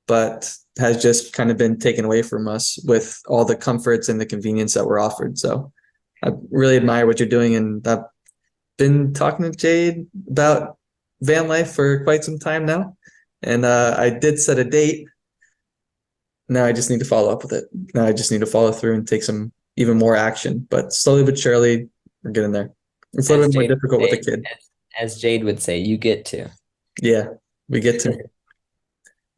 but has just kind of been taken away from us with all the comforts and the convenience that we're offered. So I really admire what you're doing, and I've been talking to Jade about van life for quite some time now, and I did set a date. Now I just need to follow up with it. Now I just need to follow through and take some even more action. But slowly but surely, we're getting there. It's a little As bit more Jade would difficult with a say, kid. as Jade would say, you get to. Yeah, we get to.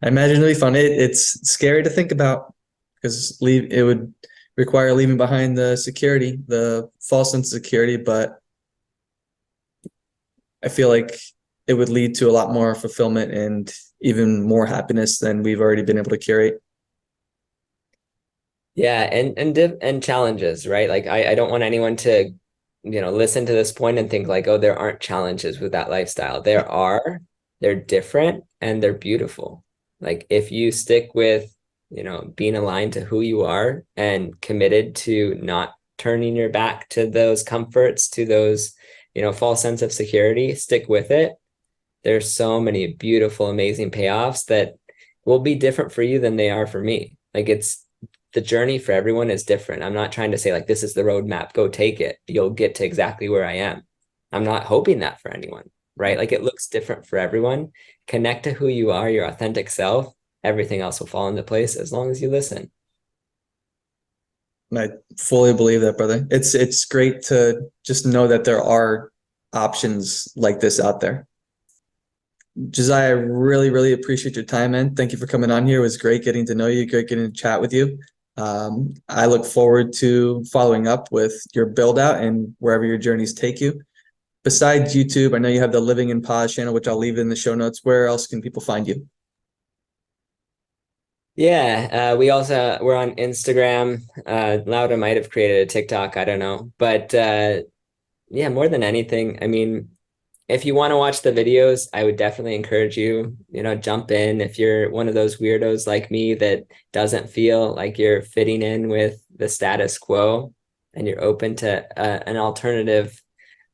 I imagine it'll be fun. It's scary to think about because it would require leaving behind the security, the false sense of security, but I feel like it would lead to a lot more fulfillment and even more happiness than we've already been able to curate. Yeah, and challenges, right? Like I don't want anyone to, listen to this point and think like, oh, there aren't challenges with that lifestyle. There are, they're different and they're beautiful. Like if you stick with, being aligned to who you are and committed to not turning your back to those comforts, to those, false sense of security, stick with it. There's so many beautiful, amazing payoffs that will be different for you than they are for me. Like the journey for everyone is different. I'm not trying to say like, this is the roadmap, go take it. You'll get to exactly where I am. I'm not hoping that for anyone, right? Like it looks different for everyone. Connect to who you are, your authentic self. Everything else will fall into place as long as you listen. And I fully believe that, brother. It's great to just know that there are options like this out there. Josiah, I really, really appreciate your time, man. Thank you for coming on here. It was great getting to know you, great getting to chat with you. I look forward to following up with your build out and wherever your journeys take you. Besides YouTube, I know you have the Living in Pause channel, which I'll leave in the show notes. Where else can people find you? Yeah, we're on Instagram. Lauda might have created a TikTok, I don't know. But yeah, more than anything, I mean, if you want to watch the videos, I would definitely encourage you, jump in. If you're one of those weirdos like me that doesn't feel like you're fitting in with the status quo and you're open to an alternative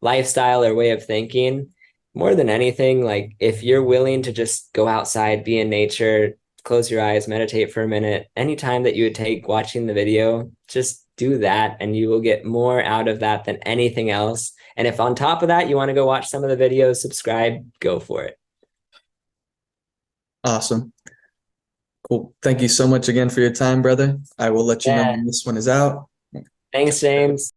lifestyle or way of thinking, more than anything, like if you're willing to just go outside, be in nature, close your eyes, meditate for a minute, anytime that you would take watching the video, just do that and you will get more out of that than anything else. And if on top of that, you want to go watch some of the videos, subscribe, go for it. Awesome. Cool. Thank you so much again for your time, brother. I will let you know Yeah. when this one is out. Thanks, James.